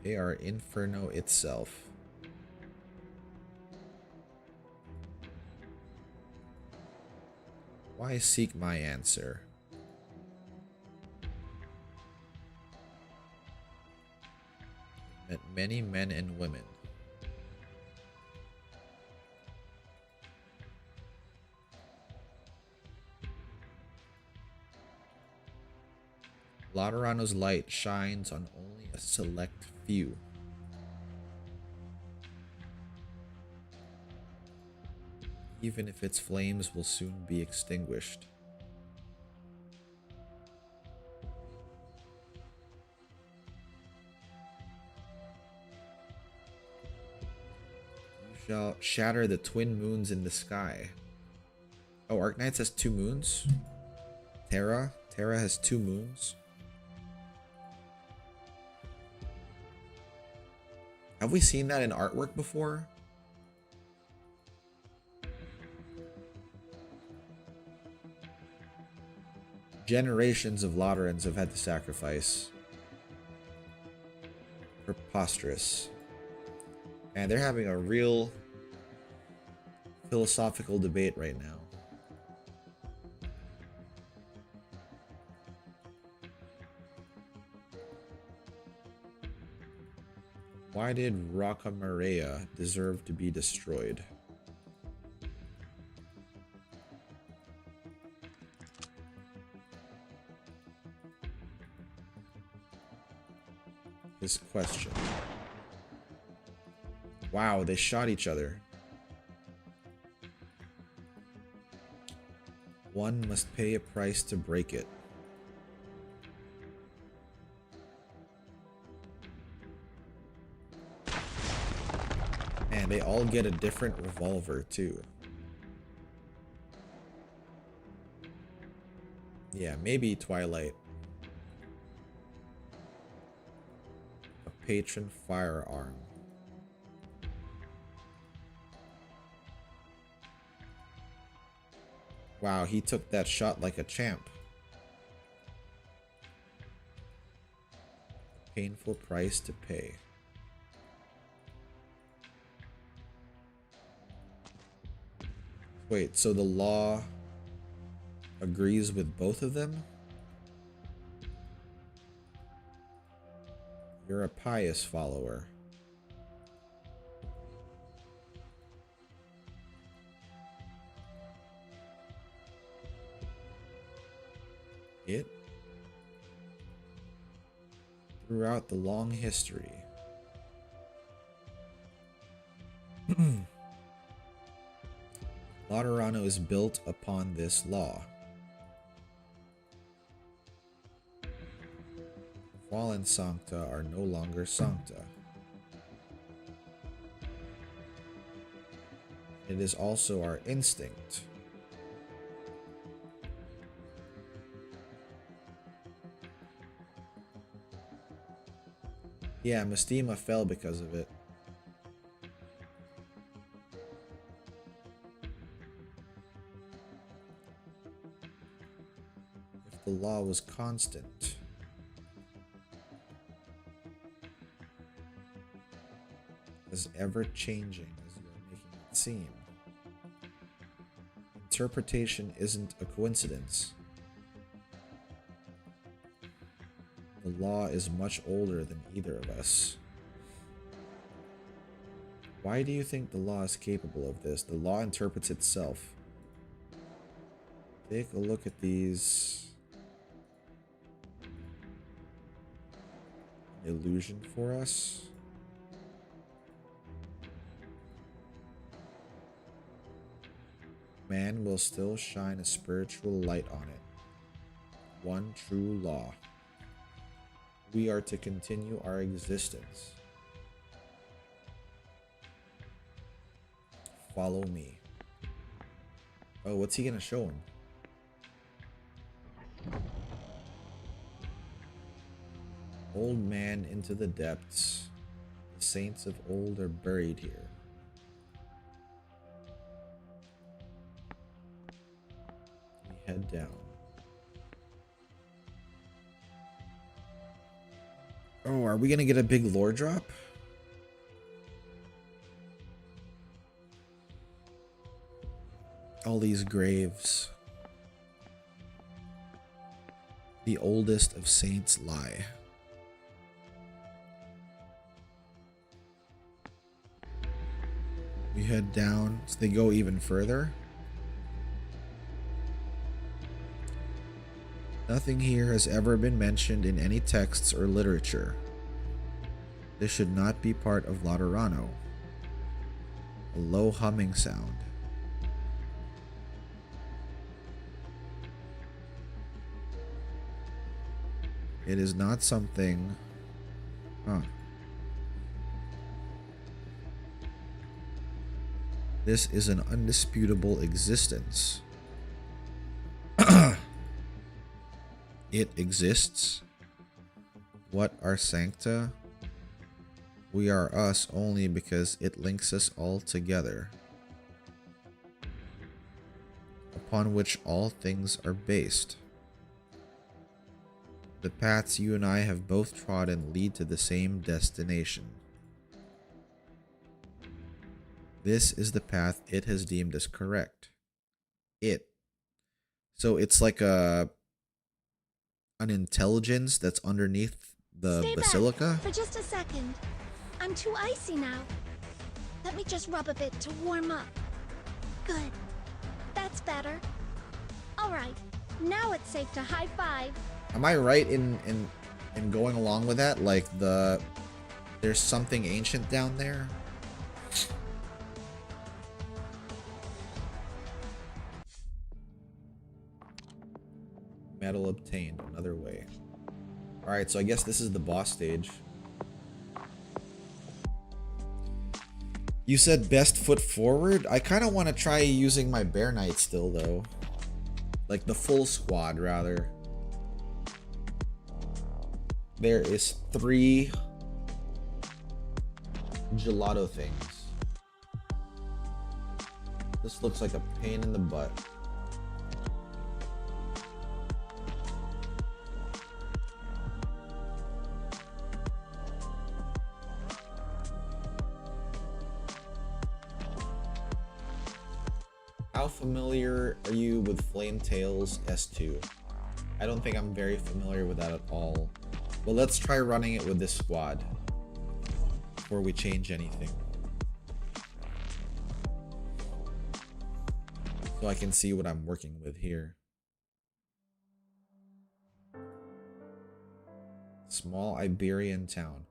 They are Inferno itself. Why seek my answer? Met many men and women. Laterano's light shines on only a select few. Even if its flames will soon be extinguished. You shall shatter the twin moons in the sky. Oh, Arknights has 2 moons? Terra has 2 moons. Have we seen that in artwork before? Generations of Laterans have had to sacrifice. Preposterous. And they're having a real philosophical debate right now. Why did Rocca Maria deserve to be destroyed? this question. Wow, they shot each other. One must pay a price to break it. Man, they all get a different revolver too. Yeah, maybe Twilight. A patron firearm. Wow, he took that shot like a champ. Painful price to pay. Wait, so the law agrees with both of them? You're a pious follower. It? Throughout the long history. Laterano is built upon this law. Fallen Sancta are no longer Sancta. It is also our instinct. Yeah, Mystima fell because of it. If the law was constant, as ever-changing as you are making it seem, interpretation isn't a coincidence. The law is much older than either of us. Why do you think the law is capable of this? The law interprets itself. Take a look at these. Illusion for us. Man will still shine a spiritual light on it. One true law. We are to continue our existence. Follow me. Oh, what's he gonna show him? Old man into the depths. The saints of old are buried here. We head down. Oh, are we gonna get a big lore drop? All these graves. The oldest of saints lie. We head down, so they go even further. Nothing here has ever been mentioned in any texts or literature. This should not be part of Laterano. A low humming sound. It is not something... Huh. This is an undisputable existence. It exists. What are sancta? We are us only because it links us all together, upon which all things are based. The paths you and I have both trodden lead to the same destination. This is the path it has deemed as correct. It. So it's like an intelligence that's underneath the Stay basilica? back for just a second. I'm too icy now. Let me just rub a bit to warm up. Good. That's better. Alright, now it's safe to high five. Am I right in going along with that? Like the There's something ancient down there. Metal obtained another way. Alright, so I guess this is the boss stage. You said best foot forward? I kind of want to try using my Bearknights still, though. Like the full squad, rather. There is 3 gelato things. This looks like a pain in the butt. How familiar are you with Flame Tails S2? I don't think I'm very familiar with that at all. But let's try running it with this squad before we change anything. So I can see what I'm working with here. Small Iberian town.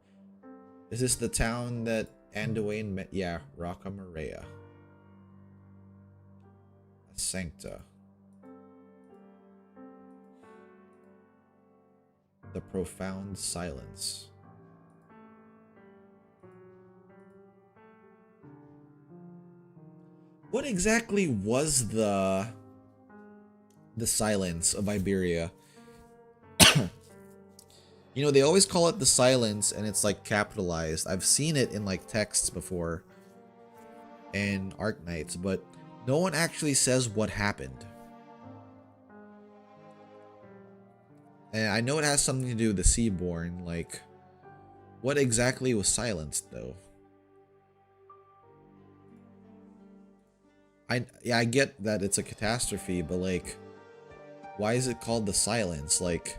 Is this the town that Anduin met? Yeah, Rocca Maria. Sancta. The profound silence. What exactly was the silence of Iberia? You know, they always call it the silence and it's like capitalized. I've seen it in like texts before in Arknights, but no one actually says what happened. And I know it has something to do with the Seaborn, like, what exactly was silenced, though? I get that it's a catastrophe, but like, why is it called the silence? Like,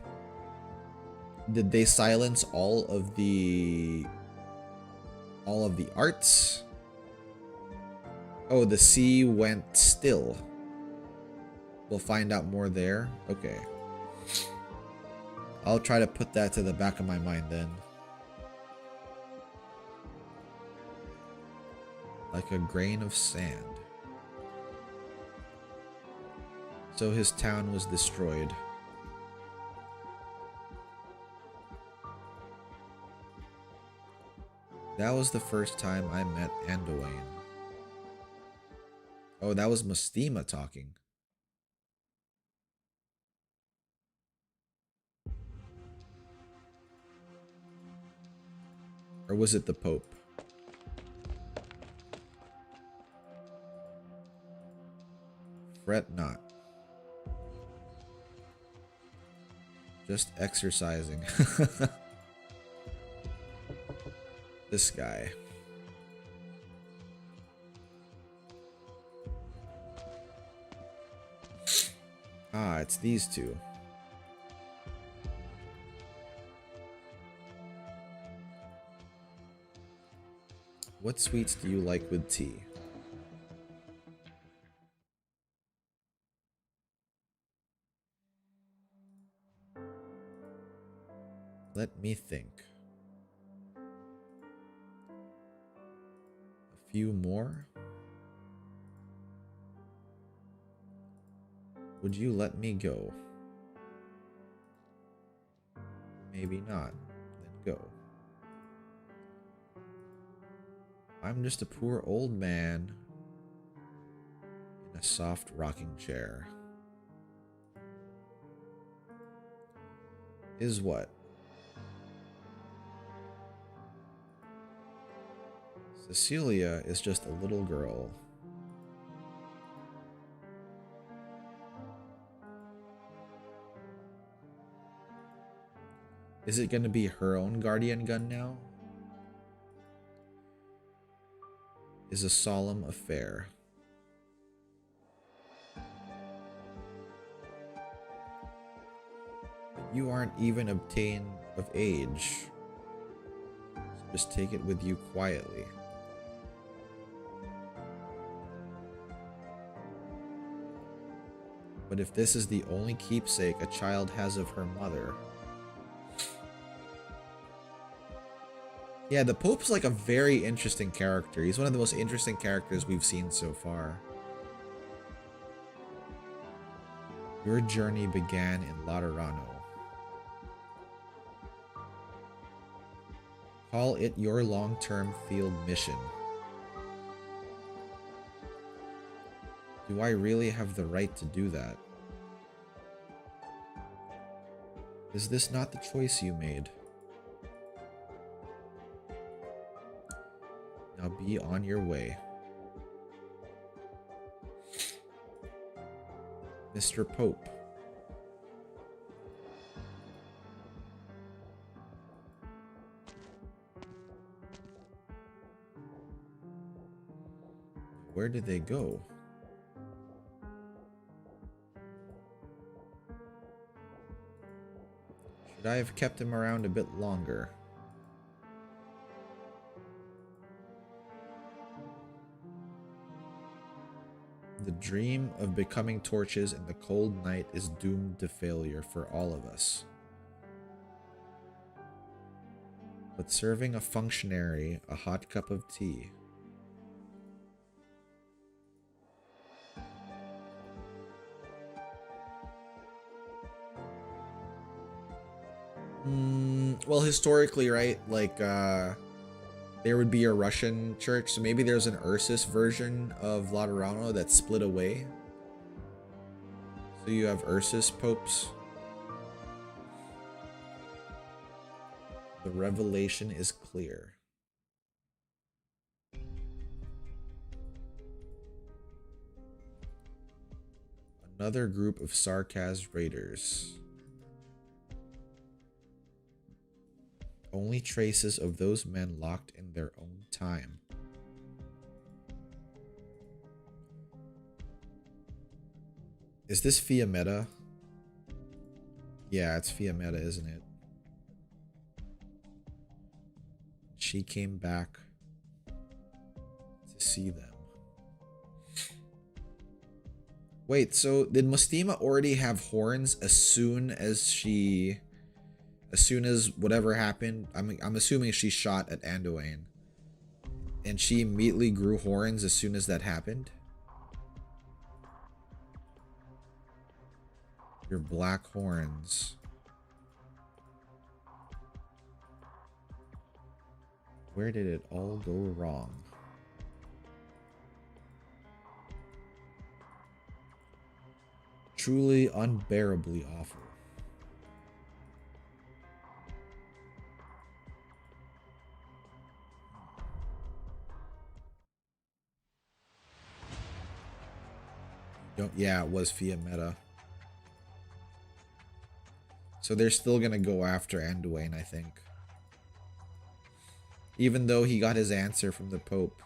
did they silence all of the arts? Oh, the sea went still. We'll find out more there. Okay. I'll try to put that to the back of my mind then. Like a grain of sand. So his town was destroyed. That was the first time I met Anduin. Oh, that was Mastima talking. Or was it the Pope? Fret not. Just exercising. This guy. Ah, it's these two. What sweets do you like with tea? Let me think. A few more? Would you let me go? Maybe not. Then go. I'm just a poor old man in a soft rocking chair. Is what? Cecilia is just a little girl. Is it gonna be her own guardian gun now? Is a solemn affair. But you aren't even obtained of age. So just take it with you quietly. But if this is the only keepsake a child has of her mother, Yeah, the Pope's like a very interesting character. He's one of the most interesting characters we've seen so far. Your journey began in Laterano. Call it your long-term field mission. Do I really have the right to do that? Is this not the choice you made? Now be on your way. Mr. Pope. Where did they go? Should I have kept him around a bit longer? The dream of becoming torches in the cold night is doomed to failure for all of us. But serving a functionary a hot cup of tea. Well, historically, right? Like, there would be a Russian church, so maybe there's an Ursus version of Laterano that's split away. So you have Ursus popes. The revelation is clear. Another group of Sarkaz raiders. Only traces of those men locked in their own time. Is this Fiametta? Yeah, it's Fiametta, isn't it? She came back to see them. Wait, so did Mustima already have horns as soon as whatever happened? I'm assuming she shot at Anduin. And she immediately grew horns as soon as that happened? Your black horns. Where did it all go wrong? Truly unbearably awful. Yeah, it was Fiametta. So they're still gonna go after Anduin, I think. Even though he got his answer from the Pope.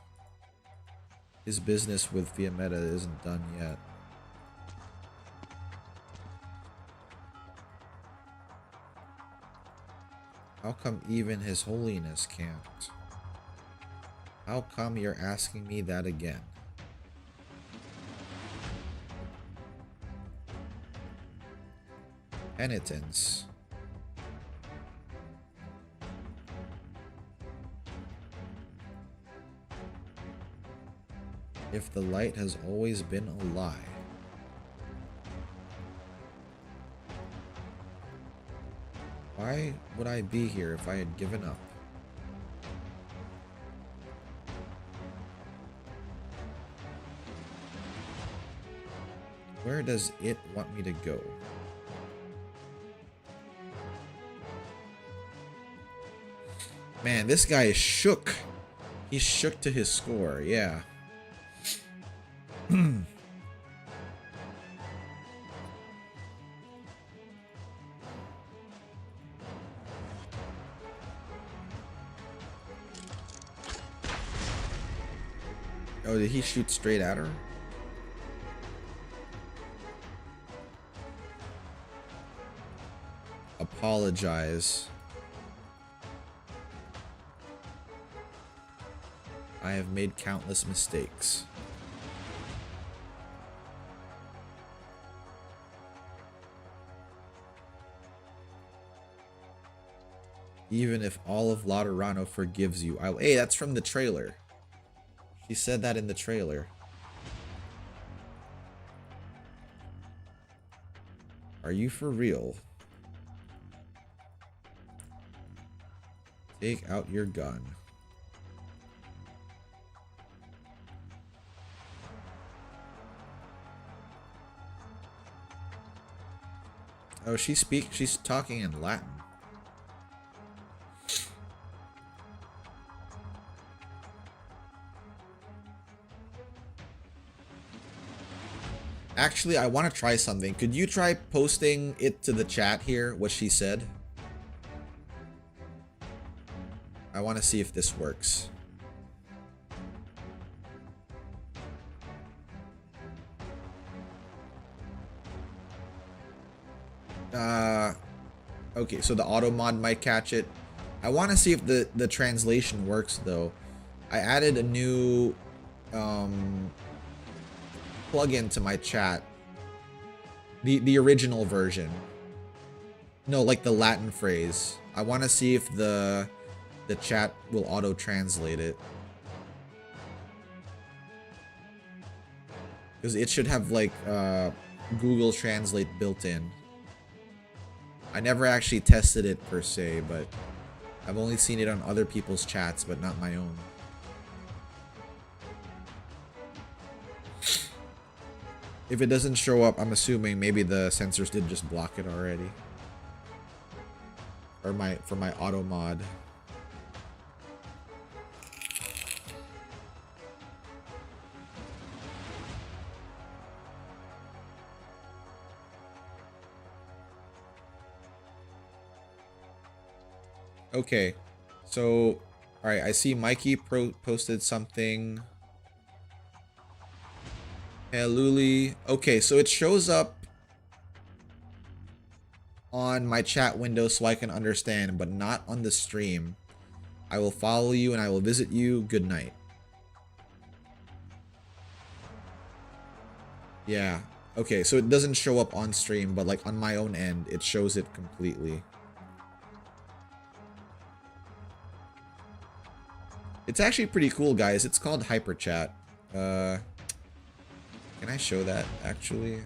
His business with Fiametta isn't done yet. How come even His Holiness can't? How come you're asking me that again? Penitence. If the light has always been a lie. Why would I be here if I had given up? Where does it want me to go? Man, this guy is shook. He's shook to his score, yeah. Oh, did he shoot straight at her? Apologize. I have made countless mistakes. Even if all of Laterano forgives you, I will. Hey, that's from the trailer. She said that in the trailer. Are you for real? Take out your gun. Oh, she's talking in Latin. Actually, I want to try something. Could you try posting it to the chat here, what she said? I want to see if this works. Okay, so the auto mod might catch it. I want to see if the translation works though. I added a new plugin to my chat. The original version. No, like the Latin phrase. I want to see if the chat will auto translate it. Because it should have like Google Translate built in. I never actually tested it per se, but I've only seen it on other people's chats, but not my own. If it doesn't show up, I'm assuming maybe the censors did just block it already. Or for my auto mod. Okay, so, alright, I see Mikey posted something. Hey, Luli. Okay, so it shows up on my chat window so I can understand, but not on the stream. I will follow you and I will visit you. Good night. Yeah, okay, so it doesn't show up on stream, but like on my own end, it shows it completely. It's actually pretty cool, guys. It's called HyperChat. Can I show that, actually?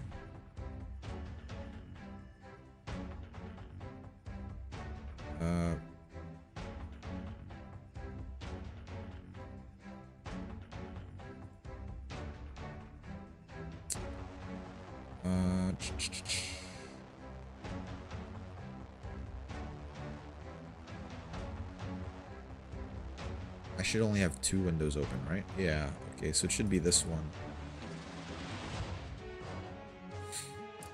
I should only have 2 windows open, right? Yeah, okay, so it should be this one.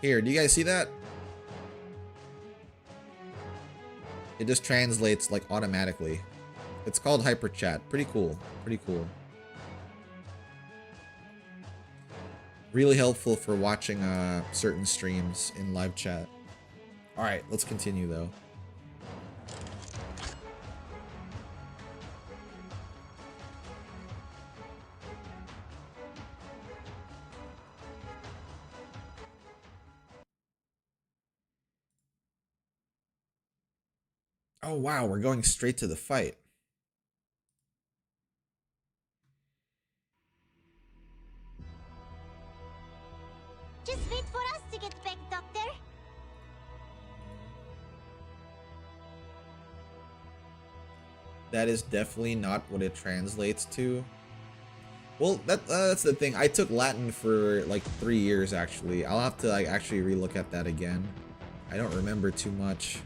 Here, do you guys see that? It just translates like automatically. It's called HyperChat. Pretty cool. Pretty cool. Really helpful for watching certain streams in live chat. Alright, let's continue though. Oh wow, we're going straight to the fight. Just wait for us to get back, Doctor. That is definitely not what it translates to. Well, that's the thing. I took Latin for like 3 years actually. I'll have to like actually relook at that again. I don't remember too much.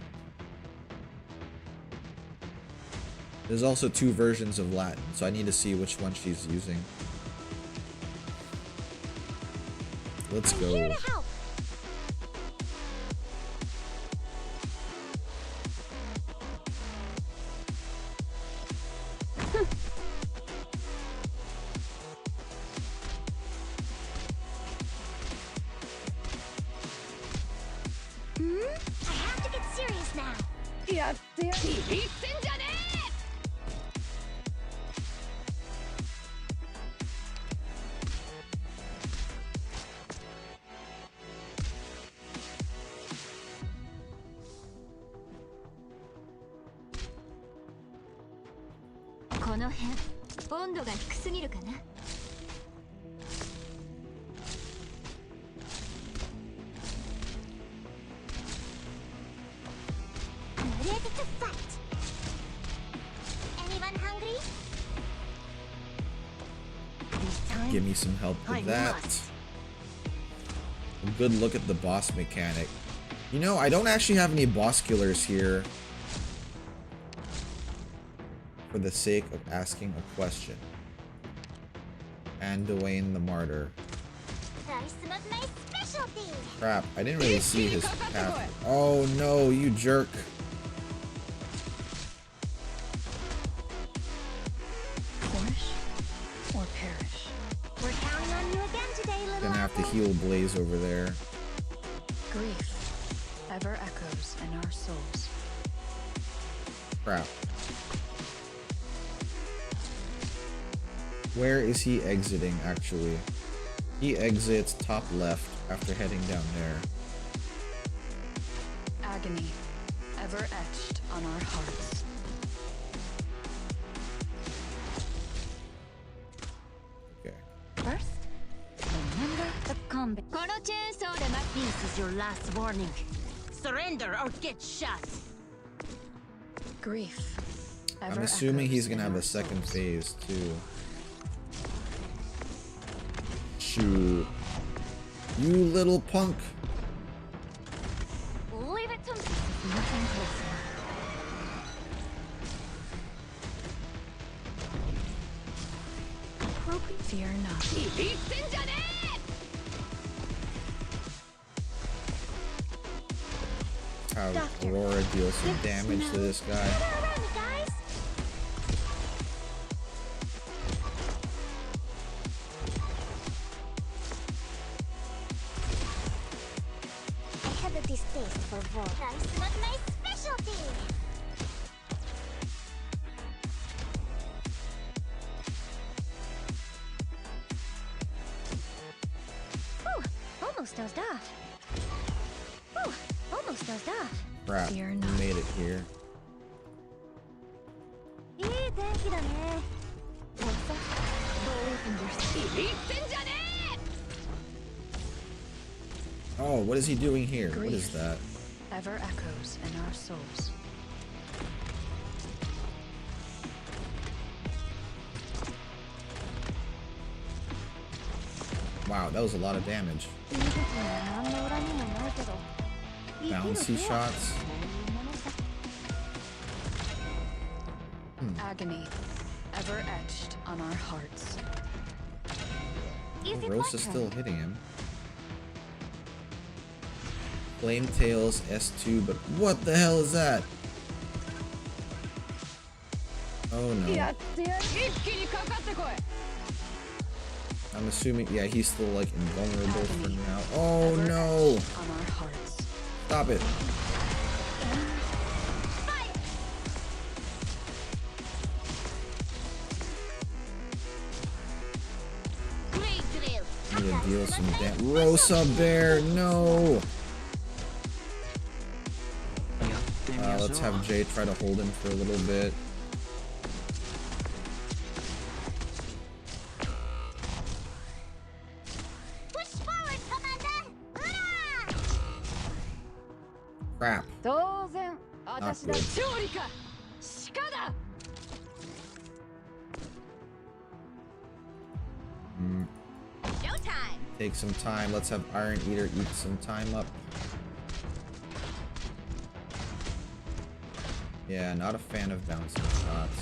There's also 2 versions of Latin, so I need to see which one she's using. Let's go. Here to help. I have to get serious now. この辺温度が低すぎるかな。Ready to fight. Anyone hungry? This time, Give me some help with I'm that. not. A good look at the boss mechanic. You know, I don't actually have any boss killers here for the sake of asking a question. And Dwayne the Martyr. Rice was my specialty. Crap, I didn't really see his path. Oh no, you jerk. Finish or perish. We're counting on you again today, little Gonna have to apple. heal Blaze over there. Grief ever echoes in our souls. Crap. Where is he exiting, actually? He exits top left after heading down there. Agony ever etched on our hearts. Okay. First, remember the combat. このチェーンソーで待って。 This is your last warning. Surrender or get shot. Grief ever I'm assuming he's echoes gonna in have our a second souls. phase, too. Shoot. You little punk. Leave it to me. Nothing closer. Fear not. いってんじゃねえ。 How Doctor, Aurora deals some give damage to Snow this guy. Gather around me, guys. I have a distaste for war. Rice was my specialty. Whew, almost dozed off. Whew, almost dozed off. Crap, Fear you not. made it here. いい天気だね。What's that? Believe in yourself. いってんじゃねえ。 Oh, what is he doing here? What is Grief. that? Ever echoes in our souls. Wow, that was a lot of damage. いいことは何の恨みもないけど。生きる Bouncy とは shots. そういうものさ。 Agony ever etched on our hearts. Is it Rosa's my still turn? hitting him. Flame Tails S2, but what the hell is that? Oh no. やってやる。一気にかかってこい。 I'm assuming, yeah, he's still like invulnerable for Agony. now. Oh Ever no! etched on our hearts. Stop it. Great drill. Need to deal some damage. Rosa Bear, no! やってみましょう。 Let's have Jay try to hold him for a little bit. Push forward, Commander. Hurrah! Crap. 当然。私だ。 good. 勝利か。鹿だ。 Showtime. Take some time. Let's have Iron Eater eat some time up. Yeah, not a fan of bouncing shots.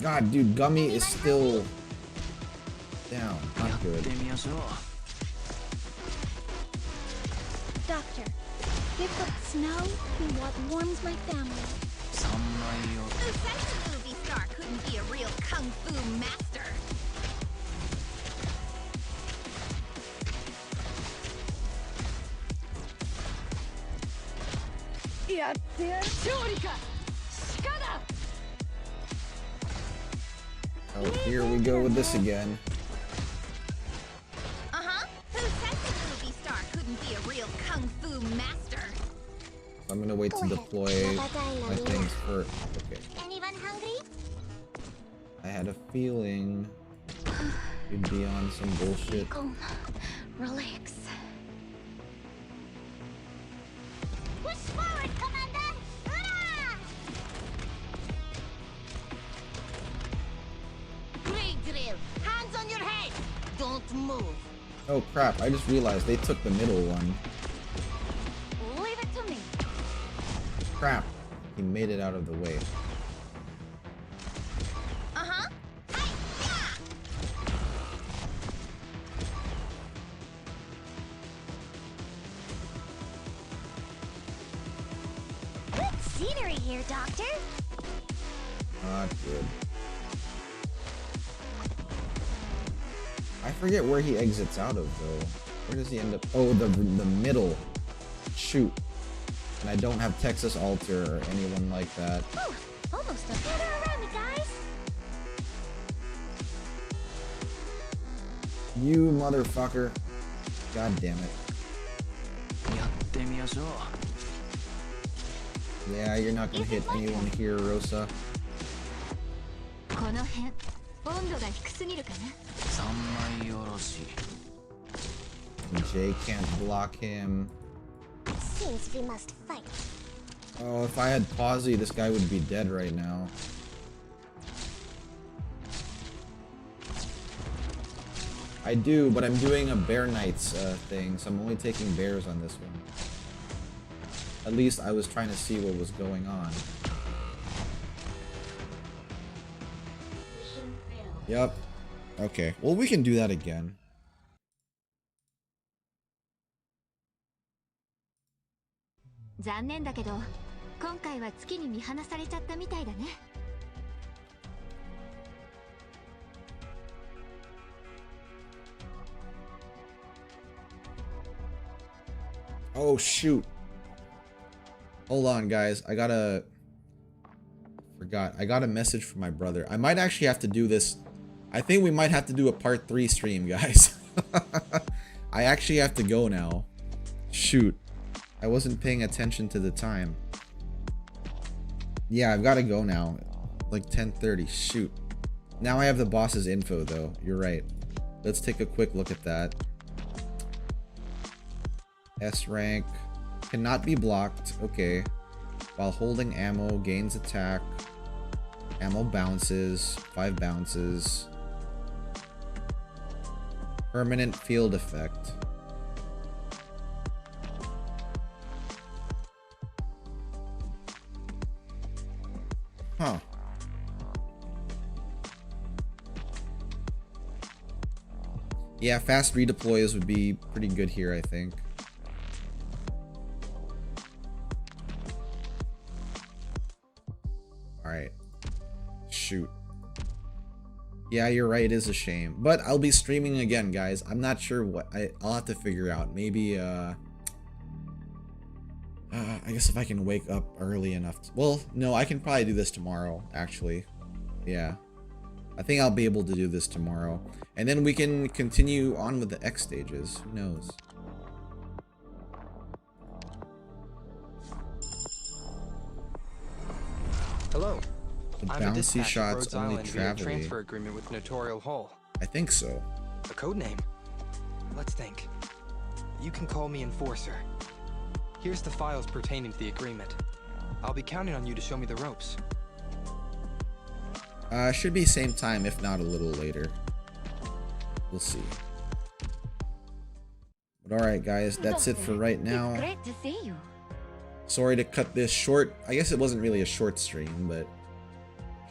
God, dude, Gummy is still down. や Not って good. みましょう。 Doctor, give up snow be what warms my family. 3枚を Who said the movie star couldn't be a real kung fu master? やってやる。勝利か。鹿だ。 Oh, here we go with this again. Uh-huh. Who said the movie star couldn't be a real kung fu master? I'm gonna wait to deploy my things for. Okay. Anyone hungry? I had a feeling you'd be on some bullshit. Calm. Relax. Push forward, Commander! Hurrah! Great drill. Hands on your head. Don't move. Oh crap, I just realized they took the middle one. Leave it to me. Crap. He made it out of the way. Uh-huh. Good scenery here, Doctor. Not good. I forget where he exits out of though. Where does he end up? Oh, the middle. Shoot. And I don't have Texas Alter or anyone like that. Ooh, almost a gather around me, guys. You motherfucker. God damn it. やってみましょう。 Yeah, you're not gonna hit anyone here, Rosa. この辺温度が低すぎるかな。三枚よろし。 Jay can't block him. Seems we must fight. Oh, if I had Pawsey, this guy would be dead right now. I do, but I'm doing a Bearknights thing, so I'm only taking bears on this one. At least I was trying to see what was going on. Mission failed. Yep. Okay, well we can do that again.「残念だけど今回は月に見放されちゃったみたいだね。 Oh shoot. Hold on guys, I got a message from my brother. I might actually have to do this. I think we might have to do a part 3 stream, guys. I actually have to go now. Shoot. I wasn't paying attention to the time. Yeah, I've got to go now. Like 10:30. Shoot. Now I have the boss's info though. You're right. Let's take a quick look at that. S rank. Cannot be blocked. Okay. While holding ammo, gains attack. Ammo bounces. 5 bounces. Permanent field effect. Huh. Yeah, fast redeploys would be pretty good here, I think. Alright. Shoot. Yeah, you're right, it is a shame. But I'll be streaming again, guys. I'm not sure what. I'll have to figure out. Maybe, I guess if I can wake up early enough to, well, no, I can probably do this tomorrow, actually. Yeah. I think I'll be able to do this tomorrow. And then we can continue on with the X stages. Who knows? Hello. The I'm a bouncy dispatcher at shots Rhodes only Island via travel. transfer agreement with Notorial Hull. I think so. A code name. Let's think. You can call me Enforcer. Here's the files pertaining to the agreement. I'll be counting on you to show me the ropes. Should be same time, if not a little later. We'll see. But alright guys, that's it for right now. It's great to see you. Sorry to cut this short. I guess it wasn't really a short stream, but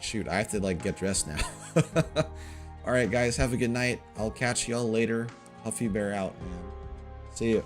shoot, I have to like get dressed now. Alright guys, have a good night. I'll catch y'all later. Huffy Bear out, man. See ya.